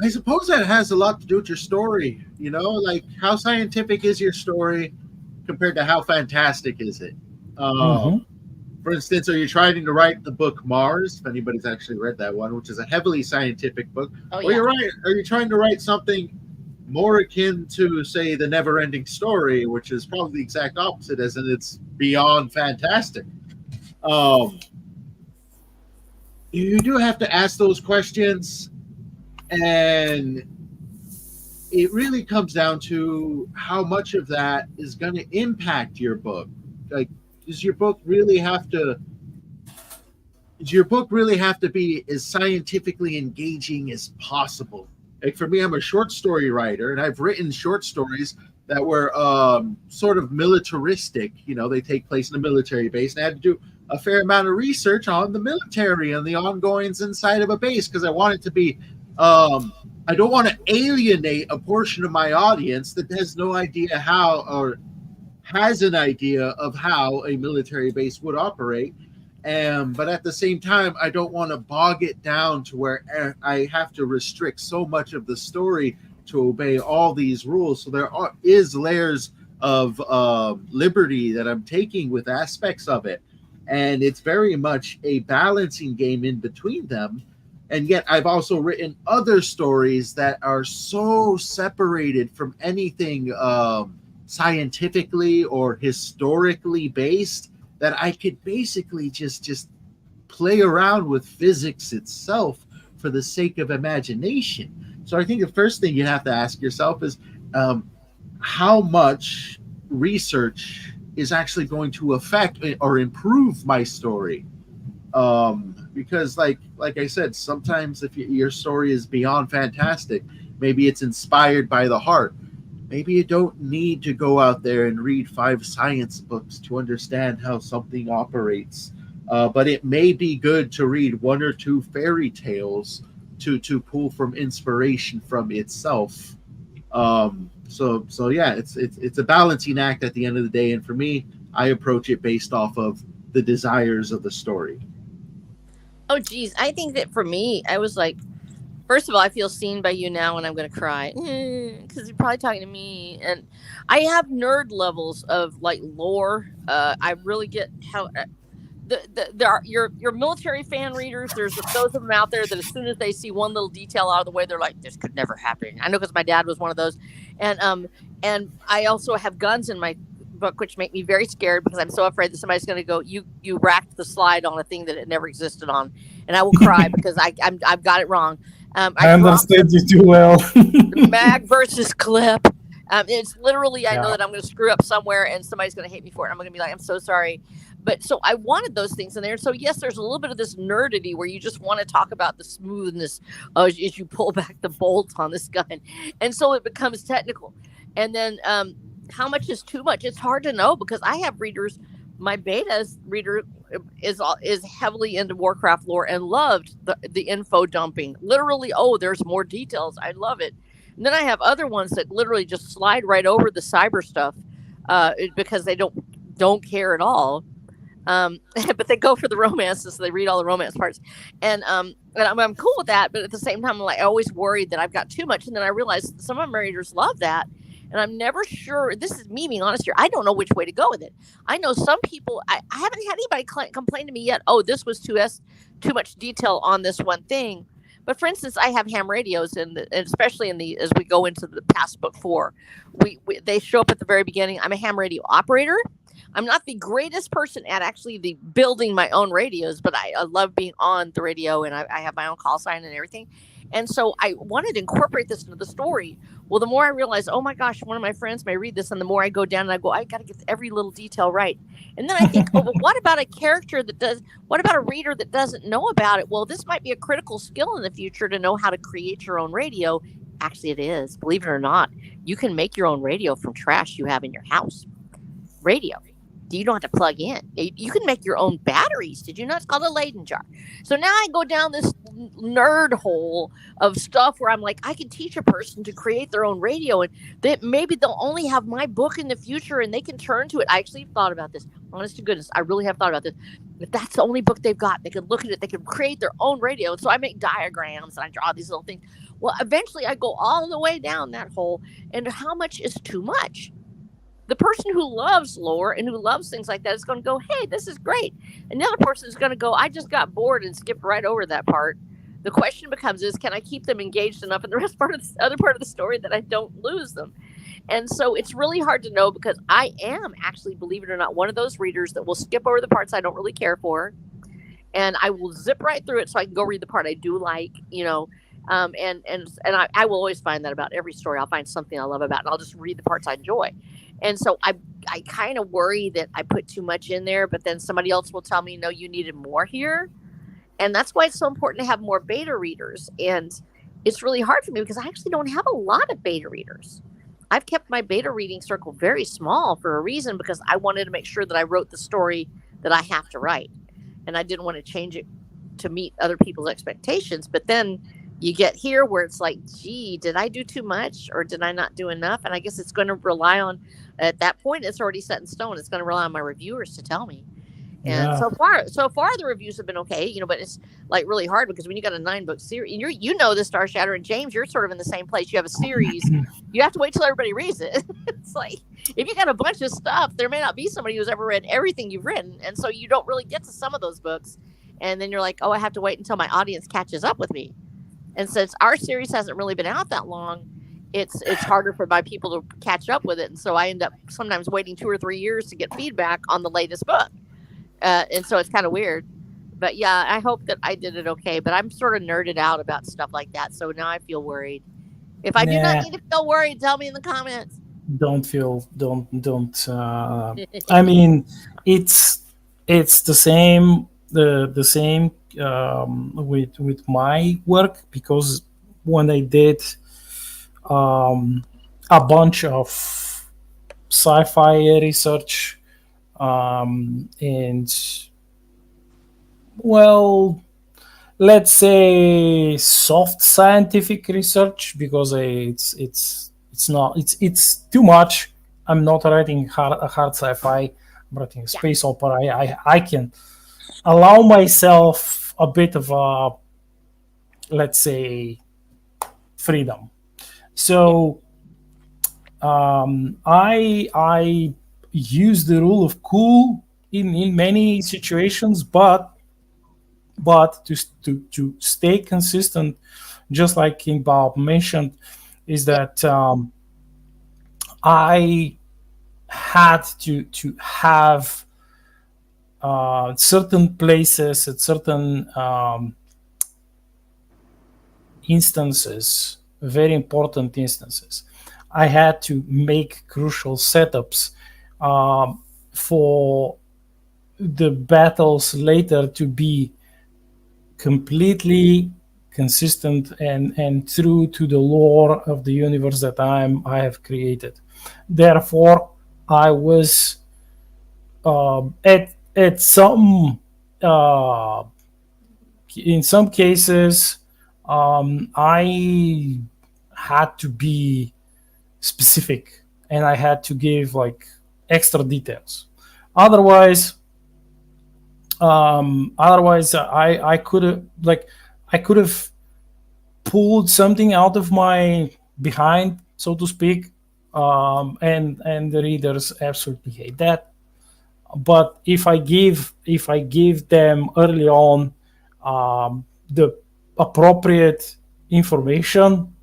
I suppose that has a lot to do with your story. You know, like how scientific is your story compared to how fantastic is it? For instance, are you trying to write the book Mars? If anybody's actually read that one, which is a heavily scientific book. Or you're right. Are you trying to write something more akin to, say, the Never-Ending Story, which is probably the exact opposite, as in it's beyond fantastic? You do have to ask those questions. And it really comes down to how much of that is going to impact your book. Like, does your book really have to be as scientifically engaging as possible? Like for me, I'm a short story writer, and I've written short stories that were sort of militaristic. You know, they take place in a military base, and I had to do a fair amount of research on the military and the ongoings inside of a base, because I want it to be I don't want to alienate a portion of my audience that has no idea how, or has an idea of how a military base would operate. But at the same time, I don't want to bog it down to where I have to restrict so much of the story to obey all these rules. So is layers of liberty that I'm taking with aspects of it, and it's very much a balancing game in between them. And yet I've also written other stories that are so separated from anything scientifically or historically based that I could basically just play around with physics itself for the sake of imagination. So I think the first thing you have to ask yourself is how much research is actually going to affect or improve my story. Because like I said, sometimes if your story is beyond fantastic, maybe it's inspired by the heart. Maybe you don't need to go out there and read 5 science books to understand how something operates. But it may be good to read 1 or 2 fairy tales to pull from inspiration from itself. So yeah, it's a balancing act at the end of the day. And for me, I approach it based off of the desires of the story. Oh, geez. I think that for me, I was like, first of all, I feel seen by you now, and I'm going to cry because you're probably talking to me. And I have nerd levels of like lore. I really get how there are your military fan readers. There's those of them out there that as soon as they see one little detail out of the way, they're like, "This could never happen." I know because my dad was one of those, and I also have guns in my book, which make me very scared because I'm so afraid that somebody's going to go, you racked the slide on a thing that it never existed on, and I will cry because I've got it wrong. I understand you too well. Mag versus clip. It's literally, I know that I'm going to screw up somewhere and somebody's going to hate me for it. I'm going to be like, I'm so sorry. But so I wanted those things in there. So yes, there's a little bit of this nerdity where you just want to talk about the smoothness as you pull back the bolt on this gun. And so it becomes technical. And then how much is too much? It's hard to know because I have readers. My beta's reader is heavily into Warcraft lore and loved the info dumping. Literally, oh, there's more details. I love it. And then I have other ones that literally just slide right over the cyber stuff because they don't care at all. But they go for the romances, so they read all the romance parts, and I'm cool with that. But at the same time, I'm like, I always worried that I've got too much, and then I realized some of my readers love that, and I'm never sure. This is me being honest here. I don't know which way to go with it. I know some people. I haven't had anybody complain to me yet. Oh, this was too much detail on this one thing. But for instance, I have ham radios, and especially as we go into the past book 4, they show up at the very beginning. I'm a ham radio operator. I'm not the greatest person at actually the building my own radios, but I love being on the radio, and I have my own call sign and everything. And so I wanted to incorporate this into the story. Well, the more I realized, oh my gosh, one of my friends may read this, and the more I go down and I go, I got to get every little detail right. And then I think, oh, but what about a character what about a reader that doesn't know about it? Well, this might be a critical skill in the future to know how to create your own radio. Actually, it is. Believe it or not, you can make your own radio from trash you have in your house. Radio. You don't have to plug in. You can make your own batteries. Did you know it's called a Leyden jar? So now I go down this nerd hole of stuff where I'm like, I can teach a person to create their own radio, and that maybe they'll only have my book in the future and they can turn to it. I actually thought about this. Honest to goodness, I really have thought about this. If that's the only book they've got, they can look at it. They can create their own radio. And so I make diagrams and I draw these little things. Well, eventually I go all the way down that hole. And how much is too much? The person who loves lore and who loves things like that is going to go, hey, this is great. And the other person is going to go, I just got bored and skipped right over that part. The question becomes can I keep them engaged enough in the other part of the story that I don't lose them? And so it's really hard to know because I am actually, believe it or not, one of those readers that will skip over the parts I don't really care for. And I will zip right through it so I can go read the part I do like, and I will always find that about every story. I'll find something I love about it, and I'll just read the parts I enjoy. And so I kind of worry that I put too much in there, but then somebody else will tell me, no, you needed more here. And that's why it's so important to have more beta readers. And it's really hard for me because I actually don't have a lot of beta readers. I've kept my beta reading circle very small for a reason, because I wanted to make sure that I wrote the story that I have to write. And I didn't want to change it to meet other people's expectations. But then you get here where it's like, gee, did I do too much or did I not do enough? And I guess it's going to rely on, at that point, it's already set in stone. It's going to rely on my reviewers to tell me. And Yeah. so far the reviews have been okay, you know, but it's like really hard because when you got a 9-book series, and you know the Star Shatter, and James, you're sort of in the same place. You have a series, you have to wait till everybody reads it. It's like if you got a bunch of stuff, there may not be somebody who's ever read everything you've written, and so you don't really get to some of those books. And then you're like, oh, I have to wait until my audience catches up with me. And since our series hasn't really been out that long, it's harder for my people to catch up with it, and so I end up sometimes waiting 2 or 3 years to get feedback on the latest book. And so it's kind of weird, but yeah, I hope that I did it okay. But I'm sort of nerded out about stuff like that, so now I feel worried. If I do not Nah, need to feel worried, tell me in the comments. don't. I mean, it's the same. The same with my work, because when I did a bunch of sci-fi research, and well, let's say soft scientific research, because it's not it's too much. I'm not writing hard sci-fi. I'm writing a space opera. I can allow myself a bit of a, let's say, freedom. So I use the rule of cool in many situations, but to stay consistent, just like King Bob mentioned, is that I had to have certain places at certain instances, very important instances. I had to make crucial setups for the battles later to be completely consistent and true to the lore of the universe that I have created. Therefore, I was at some in some cases I had to be specific, and I had to give like extra details. Otherwise, I could have pulled something out of my behind, so to speak, and the readers absolutely hate that. But if I give them early on the appropriate information,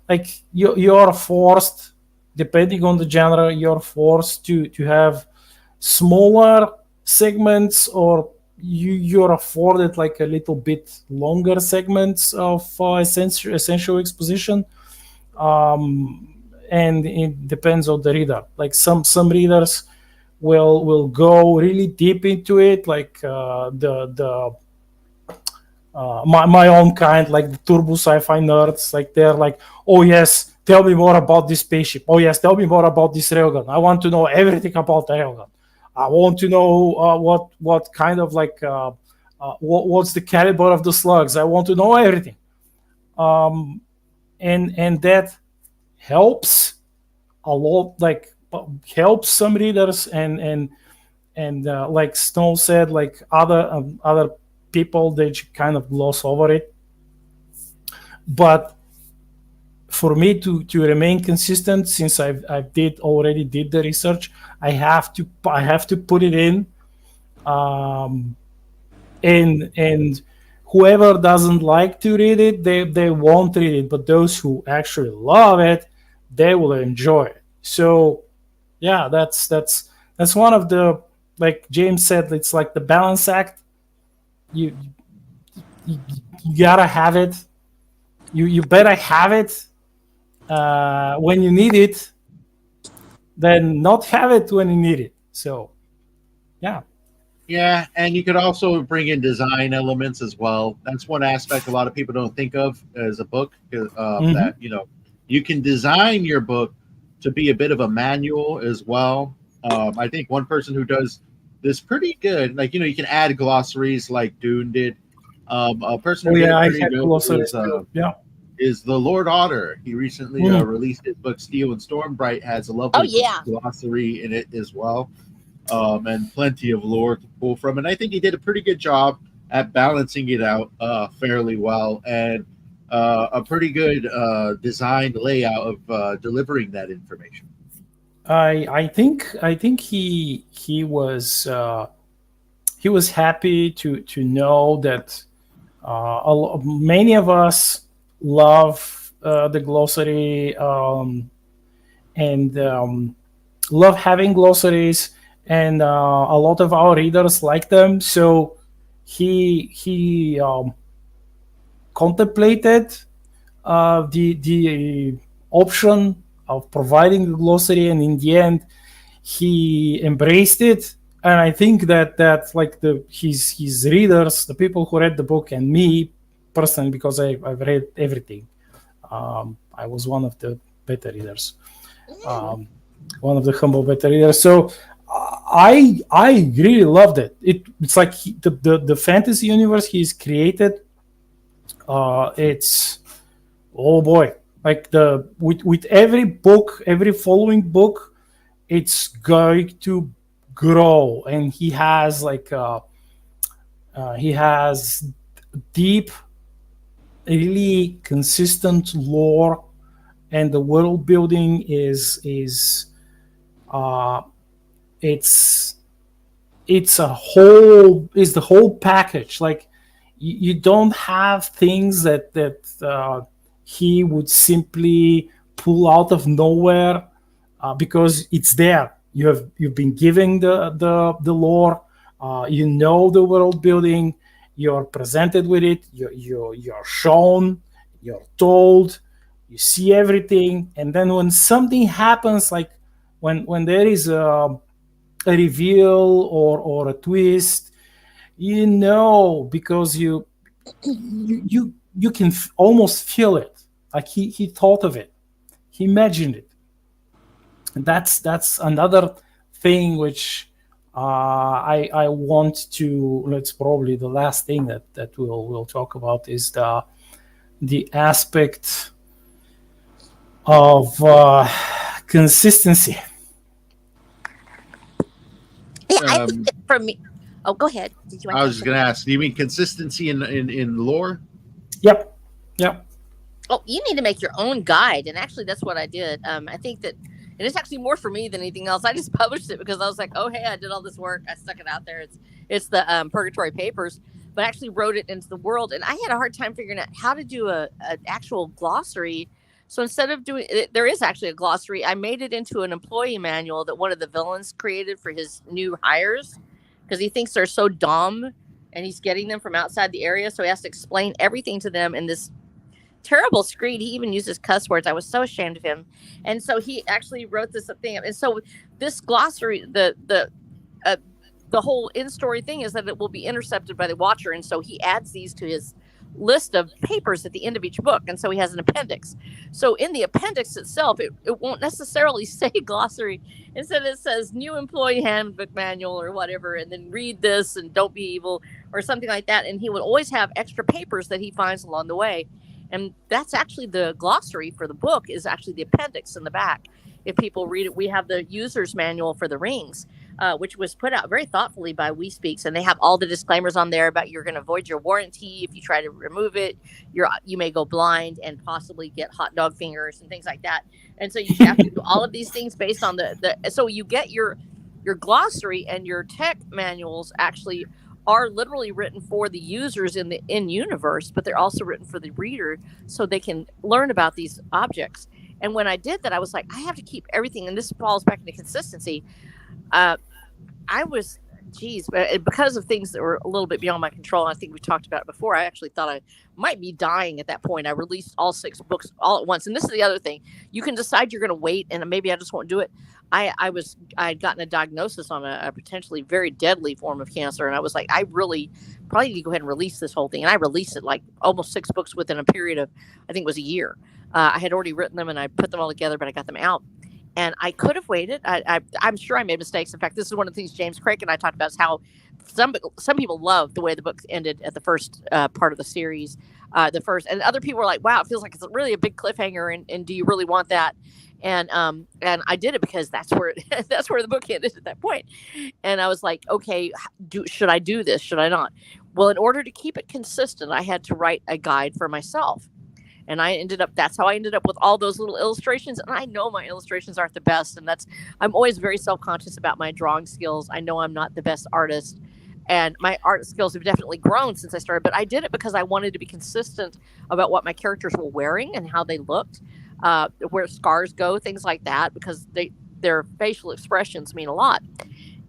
like you're forced, depending on the genre, you're forced to have smaller segments, or you're afforded like a little bit longer segments of essential exposition. And it depends on the reader. Like some readers will go really deep into it, like my own kind, like the turbo sci-fi nerds. Like they're like, oh yes, tell me more about this spaceship. Oh yes, tell me more about this railgun. I want to know everything about the railgun. I want to know what kind of like what's the caliber of the slugs. I want to know everything. And that helps a lot, like helps some readers, and like Snow said, like other people, they kind of gloss over it. But for me to remain consistent, since I already did the research, I have to put it in, and whoever doesn't like to read it, they won't read it. But those who actually love it, they will enjoy it. So yeah, that's one of the, like James said, it's like the balance act. You gotta have it. You better have it when you need it, than not have it when you need it. So yeah. Yeah, and you could also bring in design elements as well. That's one aspect a lot of people don't think of as a book. That you can design your book to be a bit of a manual as well. I think one person who does this pretty good, like you can add glossaries like Dune did. A person who did it I pretty had good glossaries was, too. Yeah. is the Lord Otter. He recently released his book Steel and Stormbright. Has a lovely glossary in it as well, and plenty of lore to pull from. And I think he did a pretty good job at balancing it out fairly well, and a pretty good designed layout of delivering that information. I think he was happy to know that many of us love the glossary, and love having glossaries, and a lot of our readers like them. So he contemplated the option of providing the glossary, and in the end he embraced it. And I think that like his readers, the people who read the book, and me personally, because I've read everything, I was one of the beta readers, one of the humble beta readers. So I really loved it. It's like the fantasy universe he's created. It's, oh boy, like with every book, every following book, it's going to grow, and he has deep, really consistent lore, and the world building is the whole package. Like you don't have things that he would simply pull out of nowhere, because it's there. You've been giving the lore, the world building, you're presented with it, you're shown, you're told, you see everything, and then when something happens, like when there is a reveal or a twist, because you can almost feel it. Like he thought of it, he imagined it. And that's another thing which I want to. That's probably the last thing that we'll talk about, is the aspect of consistency. Yeah, for me. Oh, go ahead. Did you? I was just going to ask. Do you mean consistency in lore? Yep. Oh, you need to make your own guide, and actually, that's what I did. I think that. And it's actually more for me than anything else. I just published it because I was like, oh, hey, I did all this work. I stuck it out there. It's the Purgatory Papers, but I actually wrote it into the world. And I had a hard time figuring out how to do an actual glossary. So instead of doing it, there is actually a glossary. I made it into an employee manual that one of the villains created for his new hires, because he thinks they're so dumb and he's getting them from outside the area. So he has to explain everything to them in this terrible screed. He even uses cuss words. I was so ashamed of him. And so he actually wrote this thing up. And so this glossary, the whole in-story thing is that it will be intercepted by the watcher. And so he adds these to his list of papers at the end of each book. And so he has an appendix. So in the appendix itself, it won't necessarily say glossary. Instead it says new employee handbook manual or whatever, and then read this and don't be evil or something like that. And he would always have extra papers that he finds along the way. And that's actually the glossary for the book, is actually the appendix in the back. If people read it, we have the user's manual for the rings, which was put out very thoughtfully by We Speaks. And they have all the disclaimers on there about you're going to void your warranty if you try to remove it. You may go blind and possibly get hot dog fingers and things like that. And so you have to do all of these things based on so you get your glossary, and your tech manuals actually are literally written for the users in the in-universe, but they're also written for the reader so they can learn about these objects. And when I did that, I was like, I have to keep everything, and this falls back into consistency. Because of things that were a little bit beyond my control, I think we talked about it before, I actually thought I might be dying at that point. I released all 6 books all at once. And this is the other thing. You can decide you're going to wait, and maybe I just won't do it. I'd gotten a diagnosis on a potentially very deadly form of cancer. And I was like, I really probably need to go ahead and release this whole thing. And I released it like almost 6 books within a period of, I think it was a year. I had already written them and I put them all together, but I got them out. And I could have waited. I'm sure I made mistakes. In fact, this is one of the things James Craig and I talked about, is how some people love the way the book ended at the first part of the series, and other people were like, wow, it feels like it's really a big cliffhanger, and do you really want that? And I did it because that's where that's where the book ended at that point. And I was like, okay, should I do this? Should I not? Well, in order to keep it consistent, I had to write a guide for myself. And that's how I ended up with all those little illustrations. And I know my illustrations aren't the best. And I'm always very self-conscious about my drawing skills. I know I'm not the best artist. And my art skills have definitely grown since I started. But I did it because I wanted to be consistent about what my characters were wearing and how they looked, where scars go, things like that, because their facial expressions mean a lot.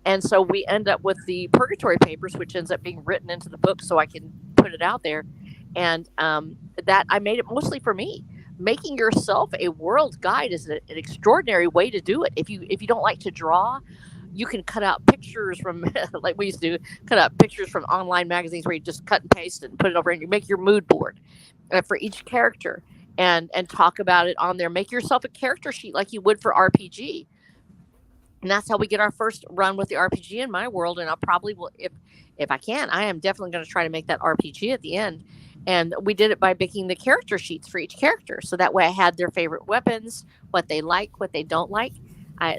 And so we end up with the Purgatory Papers, which ends up being written into the book so I can put it out there. And that I made it mostly for me. Making yourself a world guide is an extraordinary way to do it. If you don't like to draw, you can cut out pictures from like we used to do, cut out pictures from online magazines where you just cut and paste it and put it over, and you make your mood board for each character and talk about it on there. Make yourself a character sheet like you would for RPG. And that's how we get our first run with the RPG in my world. And I'll probably will, if I can, I am definitely going to try to make that RPG at the end. And we did it by making the character sheets for each character. So that way I had their favorite weapons, what they like, what they don't like.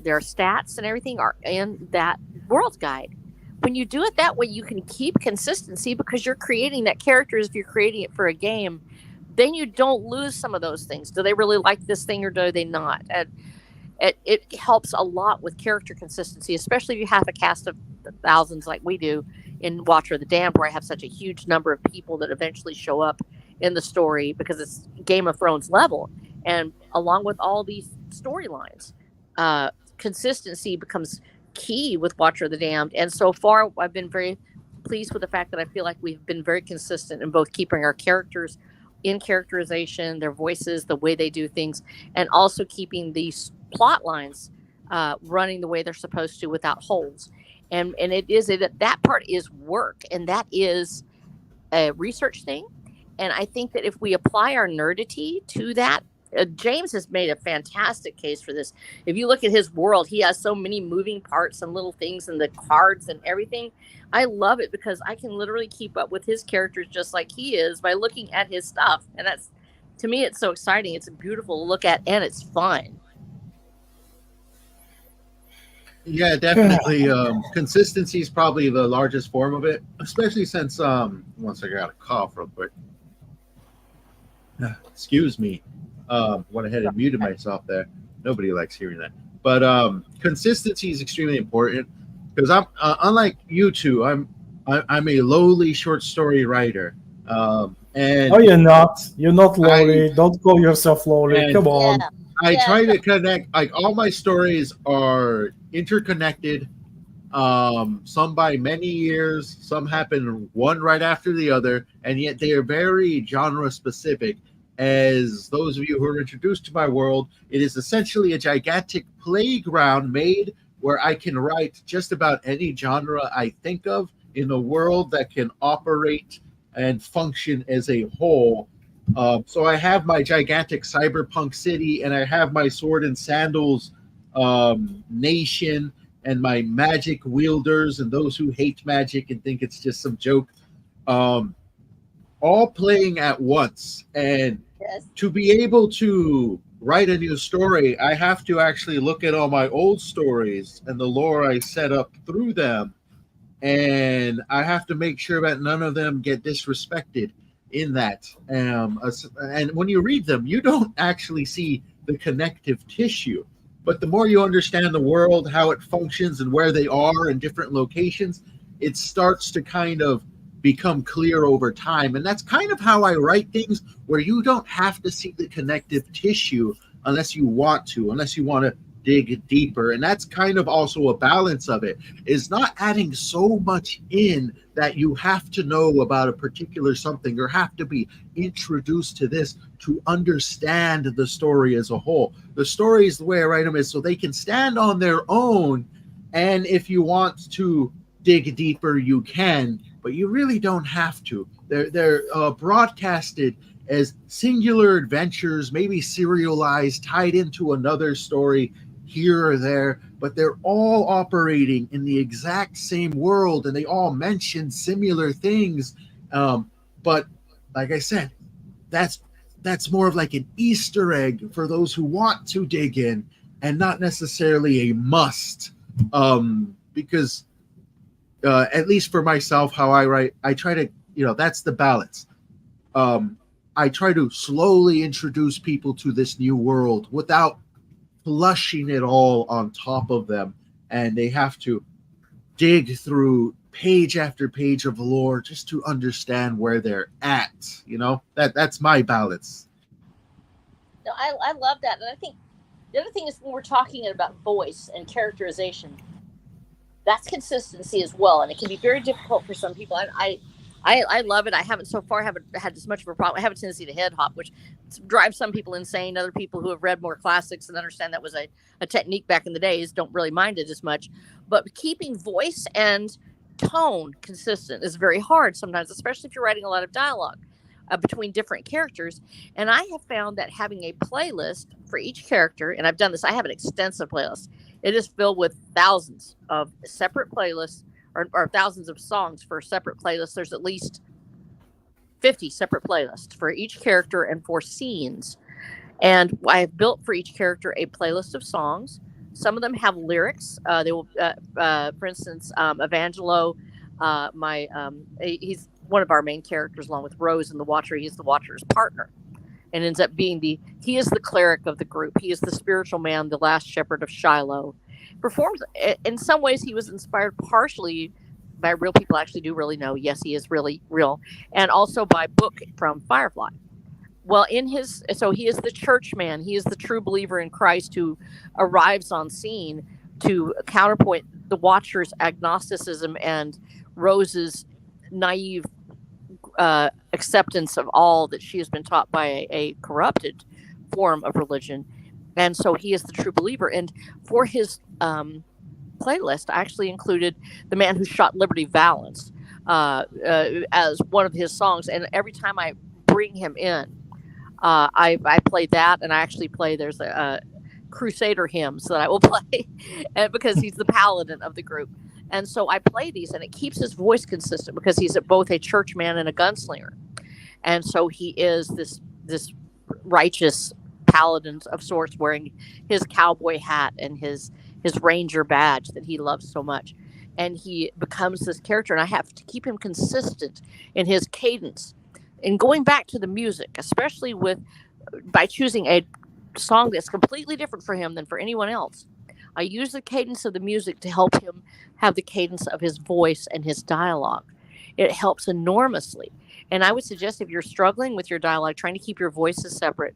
Their stats and everything are in that world guide. When you do it that way, you can keep consistency because you're creating that character as if you're creating it for a game. Then you don't lose some of those things. Do they really like this thing or do they not? And it helps a lot with character consistency, especially if you have a cast of thousands like we do in Watcher of the Damned, where I have such a huge number of people that eventually show up in the story because it's Game of Thrones level. And along with all these storylines, consistency becomes key with Watcher of the Damned. And so far, I've been very pleased with the fact that I feel like we've been very consistent in both keeping our characters in characterization, their voices, the way they do things, and also keeping these plot lines running the way they're supposed to without holes. And that part is work, and that is a research thing. And I think that if we apply our nerdity to that, James has made a fantastic case for this. If you look at his world, he has so many moving parts and little things and the cards and everything. I love it because I can literally keep up with his characters just like he is by looking at his stuff. And that's, to me, it's so exciting. It's beautiful to look at, and it's fun. Yeah, definitely. Consistency is probably the largest form of it, especially since once I got a cough real quick. Excuse me. Went ahead and muted myself there. Nobody likes hearing that. But consistency is extremely important because I'm unlike you two. I'm a lowly short story writer. And no, you're not. You're not lowly. Don't call yourself lowly. Come on. Yeah. I try to connect, like all my stories are interconnected. Some by many years, some happen one right after the other, and yet they are very genre specific. As those of you who are introduced to my world, it is essentially a gigantic playground made where I can write just about any genre I think of in a world that can operate and function as a whole. So I have my gigantic cyberpunk city, and I have my sword and sandals nation, and my magic wielders and those who hate magic and think it's just some joke, all playing at once. And Yes. to be able to write a new story, I have to actually look at all my old stories and the lore I set up through them, and I have to make sure that none of them get disrespected in that. And when you read them, you don't actually see the connective tissue. But the more you understand the world, how it functions, and where they are in different locations, it starts to kind of become clear over time. And that's kind of how I write things, where you don't have to see the connective tissue unless you want to dig deeper. And that's kind of also a balance of it, is not adding so much in that you have to know about a particular something or have to be introduced to this to understand the story as a whole. The stories, the way I write them, is so they can stand on their own, and if you want to dig deeper, you can, but you really don't have to. They're broadcasted as singular adventures, maybe serialized, tied into another story, here or there, but they're all operating in the exact same world, and they all mention similar things. But like I said, that's more of like an Easter egg for those who want to dig in, and not necessarily a must. Because at least for myself, how I write, I try to, that's the balance. I try to slowly introduce people to this new world without flushing it all on top of them, and they have to dig through page after page of lore just to understand where they're at. That's my balance. No, I love that. And I think the other thing is when we're talking about voice and characterization, that's consistency as well. And it can be very difficult for some people. I love it. I haven't had as much of a problem. I have a tendency to head hop, which drives some people insane. Other people who have read more classics and understand that was a technique back in the days don't really mind it as much. But keeping voice and tone consistent is very hard sometimes, especially if you're writing a lot of dialogue between different characters. And I have found that having a playlist for each character, and I've done this, I have an extensive playlist. It is filled with thousands of separate playlists or thousands of songs for separate playlists. There's at least 50 separate playlists for each character and for scenes. And I have built for each character a playlist of songs. Some of them have lyrics. They will, for instance, Evangelo, he's one of our main characters, along with Rose and the Watcher. He's the Watcher's partner, and ends up being he is the cleric of the group. He is the spiritual man, the last shepherd of Shiloh. Performs in some ways. He was inspired partially by real people. Actually, do really know. Yes, he is really real, and also by book from Firefly. Well, he is the church man. He is the true believer in Christ who arrives on scene to counterpoint the Watcher's agnosticism and Rose's naive acceptance of all that she has been taught by a corrupted form of religion. And so he is the true believer. And for his playlist, I actually included The Man Who Shot Liberty Valance as one of his songs. And every time I bring him in, I play that, and I actually play, there's a Crusader hymns that I will play because he's the paladin of the group. And so I play these, and it keeps his voice consistent because he's both a church man and a gunslinger. And so he is this righteous paladin of sorts, wearing his cowboy hat and his ranger badge that he loves so much. And he becomes this character, and I have to keep him consistent in his cadence. And going back to the music, especially by choosing a song that's completely different for him than for anyone else, I use the cadence of the music to help him have the cadence of his voice and his dialogue. It helps enormously. And I would suggest, if you're struggling with your dialogue, trying to keep your voices separate,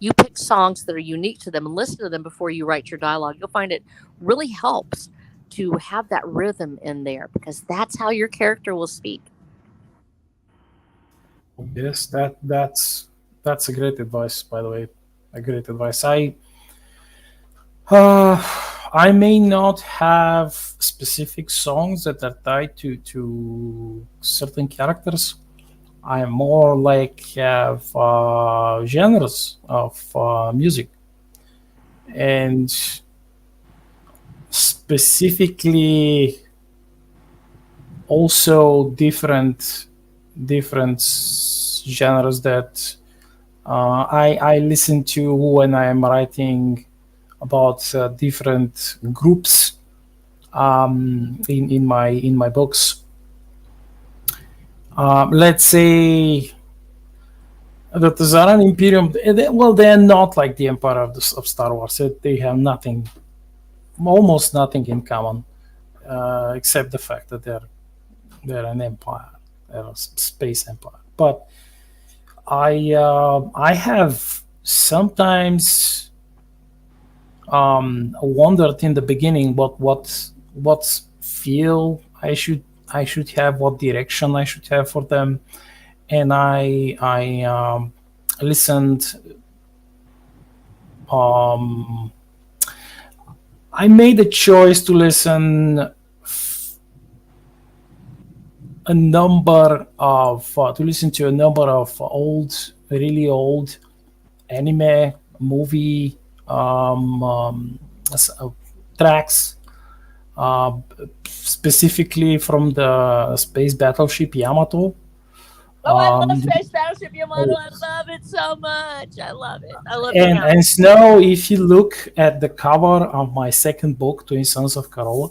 you pick songs that are unique to them and listen to them before you write your dialogue. You'll find it really helps to have that rhythm in there, because that's how your character will speak. Yes, that's a great advice, by the way. A great advice. I may not have specific songs that are tied to certain characters. I more like have genres of music, and specifically also different genres that I listen to when I am writing about different groups in my books. Let's say that the Terran Imperium, they are not like the Empire of Star Wars. They have almost nothing in common, except the fact that they're an empire, they're a space empire. But I have sometimes wondered in the beginning what feel I should have, what direction I should have for them, and I listened. I made a choice to listen to a number of really old anime, movie um, um, tracks, uh, specifically from the space battleship Yamato. Oh, I love Um, Space Battleship Yamato. I love it so much. I love it. I love and Yamato. Snow, if you look at the cover of my second book, Twin Sons of Carola,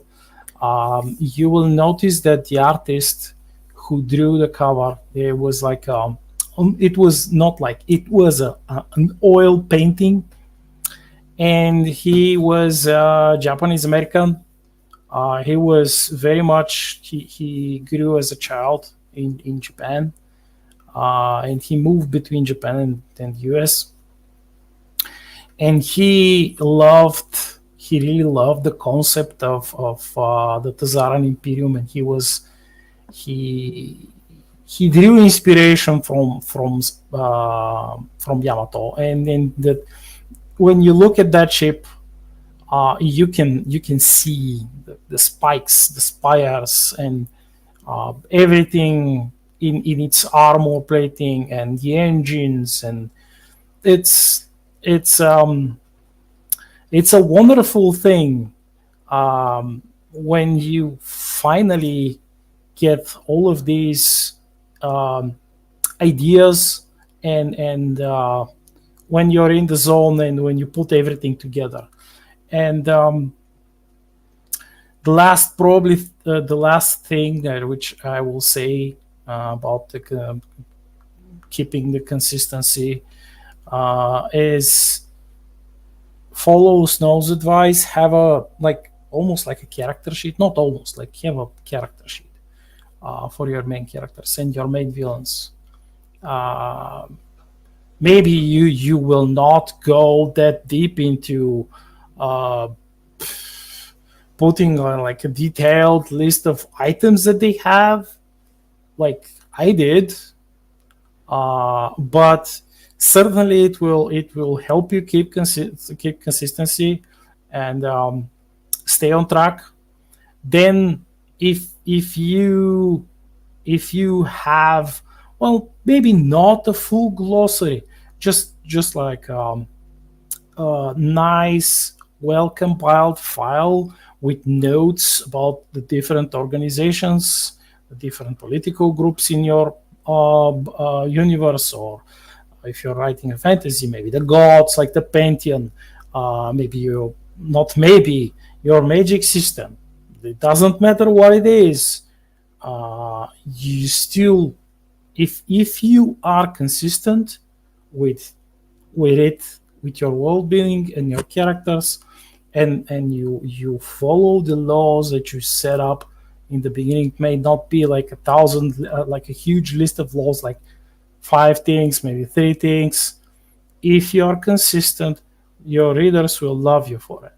you will notice that the artist who drew the cover, it was like it was not like it was an oil painting, and he was Japanese American. He was very much he grew as a child in Japan, and he moved between Japan and US, and he really loved the concept of the Tazaran Imperium, and he he drew inspiration from Yamato, and then that when you look at that ship, you can see the spikes, the spires, and everything in its armor plating and the engines, and it's it's um it's a wonderful thing when you finally get all of these um, ideas, and when you're in the zone and when you put everything together. And the last thing that which I will say about keeping the consistency is follow Snow's advice. Have a like almost like a character sheet, not almost like have a character sheet for your main characters and your main villains. Uh, Maybe you will not go that deep into uh, putting on like a detailed list of items that they have, like I did, but certainly it will help you keep consistency and stay on track. Then if you have, well, maybe not a full glossary, just like a nice well compiled file with notes about the different organizations, the different political groups in your universe, or if you're writing a fantasy, maybe the gods like the pantheon, maybe you not maybe your magic system. It doesn't matter what it is. You still, if you are consistent with it, with your world building and your characters, and you follow the laws that you set up in the beginning. It may not be like 1,000, like a huge list of laws, like 5 things, maybe 3 things. If you are consistent, your readers will love you for it,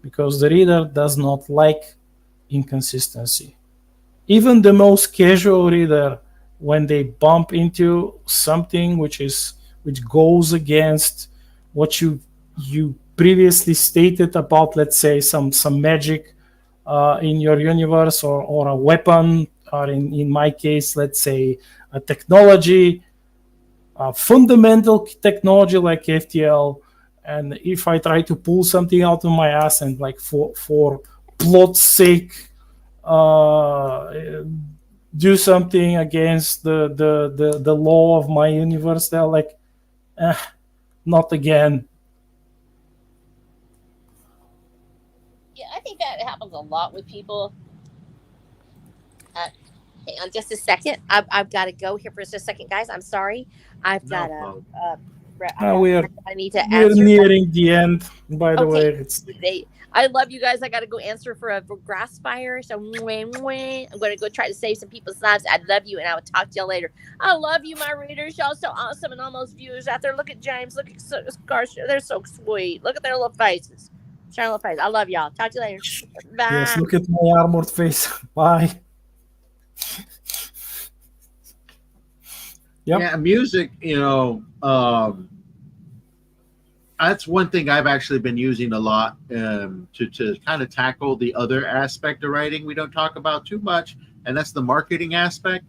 because the reader does not like inconsistency. Even the most casual reader, when they bump into something which goes against what you previously stated about, let's say, some magic in your universe, or a weapon, or in my case, let's say a technology, a fundamental technology like FTL, and if I try to pull something out of my ass and like for plot's sake do something against the law of my universe, they're like, not again. Yeah, I think that happens a lot with people. Hang on just a second. I've got to go here for just a second, guys. I'm sorry. I've got I need to We're answer. nearing the end, by the way. I love you guys. I got to go answer for a grass fire. So I'm going to go try to save some people's lives. I love you, and I will talk to y'all later. I love you, my readers. Y'all so awesome, and all those viewers out there. Look at James. Look at Scars. They're so sweet. Look at their little faces. Shiny little face. I love y'all. Talk to you later. Bye. Yes, look at my armored face. Bye. Yep. Yeah, music, that's one thing I've actually been using a lot to kind of tackle the other aspect of writing we don't talk about too much, and that's the marketing aspect.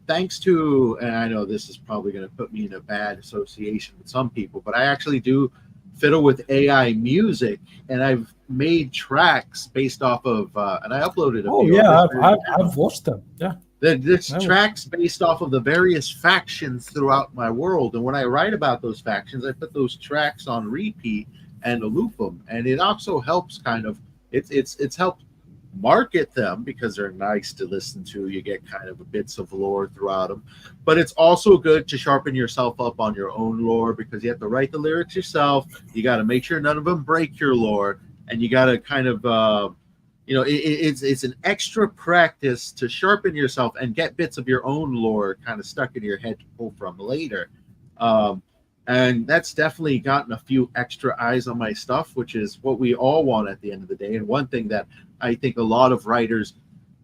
Thanks to, and I know this is probably going to put me in a bad association with some people, but I actually do fiddle with AI music, and I've made tracks based off of, and I uploaded a Oh few. yeah, On this I've watched them. Yeah. There's I was- tracks based off of the various factions throughout my world, and when I write about those factions, I put those tracks on repeat and loop them, and it also helps kind of it's helped market them because they're nice to listen to. You get kind of bits of lore throughout them, but it's also good to sharpen yourself up on your own lore because you have to write the lyrics yourself. You got to make sure none of them break your lore, and you got to kind of it's an extra practice to sharpen yourself and get bits of your own lore kind of stuck in your head to pull from later. And that's definitely gotten a few extra eyes on my stuff, which is what we all want at the end of the day. And one thing that I think a lot of writers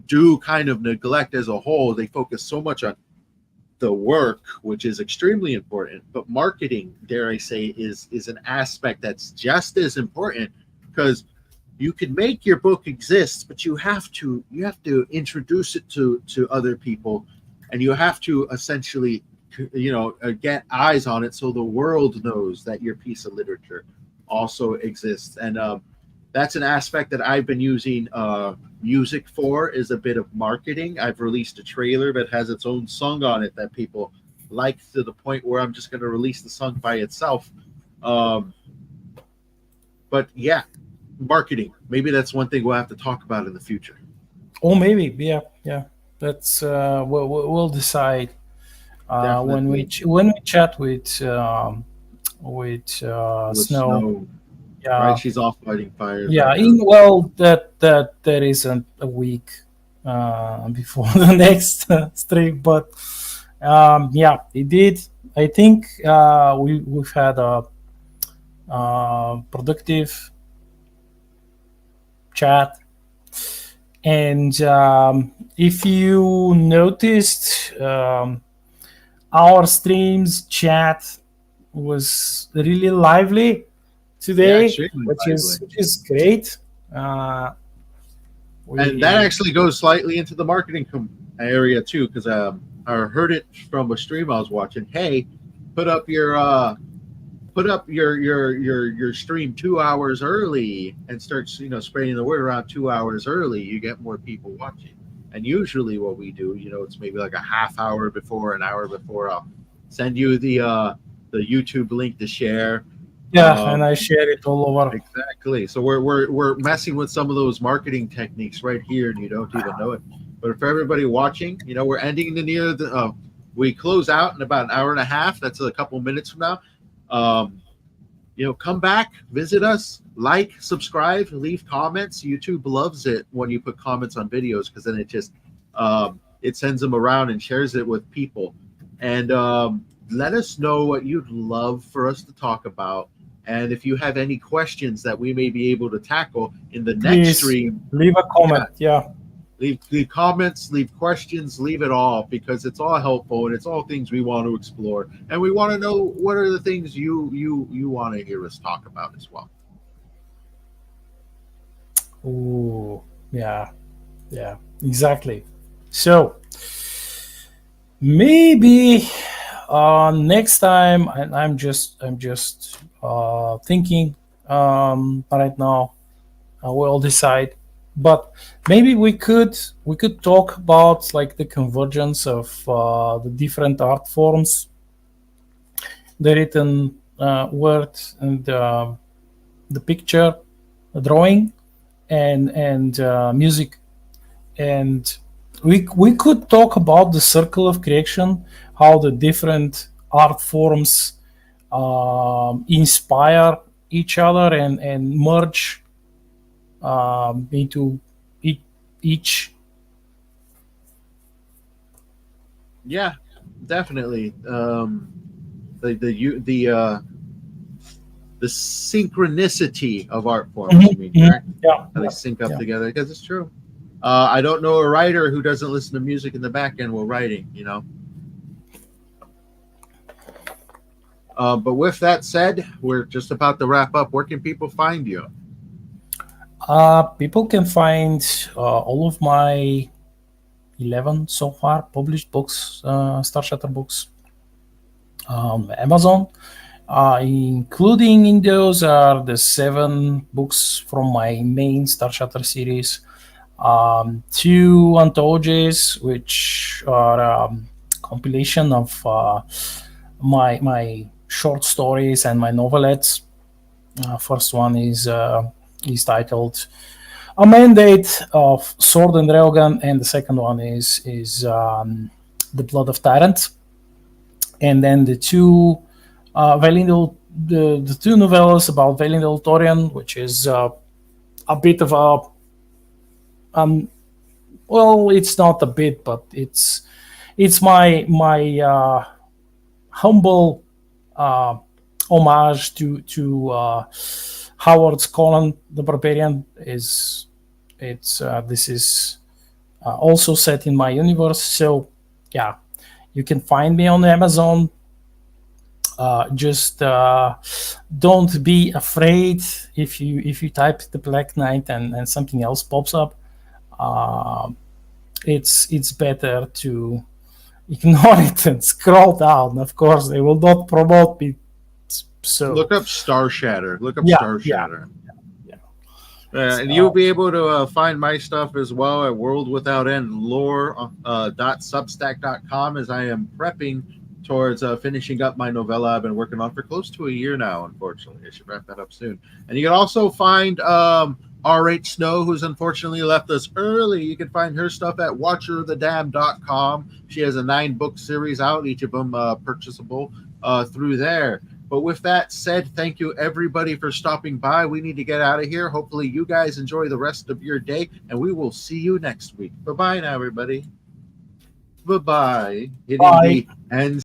do kind of neglect as a whole, they focus so much on the work, which is extremely important, but marketing, dare I say, is an aspect that's just as important, because you can make your book exist, but you have to introduce it to other people, and you have to essentially get eyes on it so the world knows that your piece of literature also exists. And that's an aspect that I've been using music for, is a bit of marketing. I've released a trailer that has its own song on it that people like, to the point where I'm just going to release the song by itself. But yeah, marketing, maybe that's one thing we'll have to talk about in the future. Oh, maybe. Yeah. That's we'll decide when we chat with Snow. Snow. Yeah, Right, she's off fighting fires. yeah. Right now. That isn't a week before the next stream, but yeah, it did. I think we've had a productive chat. And if you noticed, our streams chat was really lively today, which is great. And that actually goes slightly into the marketing area too, because I heard it from a stream I was watching. Hey, put up your stream 2 hours early and start spreading the word around 2 hours early. You get more people watching. And usually what we do, it's maybe like a half hour before, an hour before, I'll send you the YouTube link to share. Yeah, and I share it all over. Exactly. So we're messing with some of those marketing techniques right here, and you don't even know it. But for everybody watching, we're ending we close out in about an hour and a half. That's a couple minutes from now. Come back, visit us, like, subscribe, leave comments. YouTube loves it when you put comments on videos, because then it just it sends them around and shares it with people. And let us know what you'd love for us to talk about. And if you have any questions that we may be able to tackle in the next stream, leave a comment. Yeah. Leave comments, leave questions, leave it all, because it's all helpful and it's all things we want to explore, and we want to know what are the things you want to hear us talk about as well. Oh, yeah, exactly. So maybe next time, I'm just thinking right now. We'll decide. But maybe we could talk about like the convergence of the different art forms, the written word and the picture, the drawing, and music, and we could talk about the circle of creation, how the different art forms inspire each other and merge into each. Yeah, definitely. The synchronicity of art forms. You mean, correct? Yeah, how they sync up together, because it's true. I don't know a writer who doesn't listen to music in the back end while writing. But with that said, we're just about to wrap up. Where can people find you? People can find all of my 11 so far published books, Star Shatter books, Amazon, Including in those are the 7 books from my main Star Shattered series, 2 anthologies, which are compilation of my short stories and my novelettes. First one is titled A Mandate of Sword and Railgun, and the second one is The Blood of Tyrant. And then the two the 2 novellas about Vailindal Torian, which is a bit of a well, it's not a bit, but it's my humble homage to Howard's Conan the Barbarian. This is also set in my universe. So yeah, you can find me on Amazon. Just don't be afraid if you type the Black Knight and something else pops up. It's better to ignore it and scroll down. Of course, they will not promote me. So Look up Star Shatter. Look up Yeah, Star yeah. Shatter. Yeah. And you'll be able to find my stuff as well at World Without End lore.substack.com as I am prepping towards finishing up my novella I've been working on for close to a year now, unfortunately. I should wrap that up soon. And you can also find R.H. Snow, who's unfortunately left us early. You can find her stuff at watcherofthedam.com. She has a 9-book series out, each of them purchasable through there. But with that said, thank you everybody for stopping by. We need to get out of here. Hopefully you guys enjoy the rest of your day, and we will see you next week. Bye-bye now, everybody. Bye-bye. Hitting Bye. the end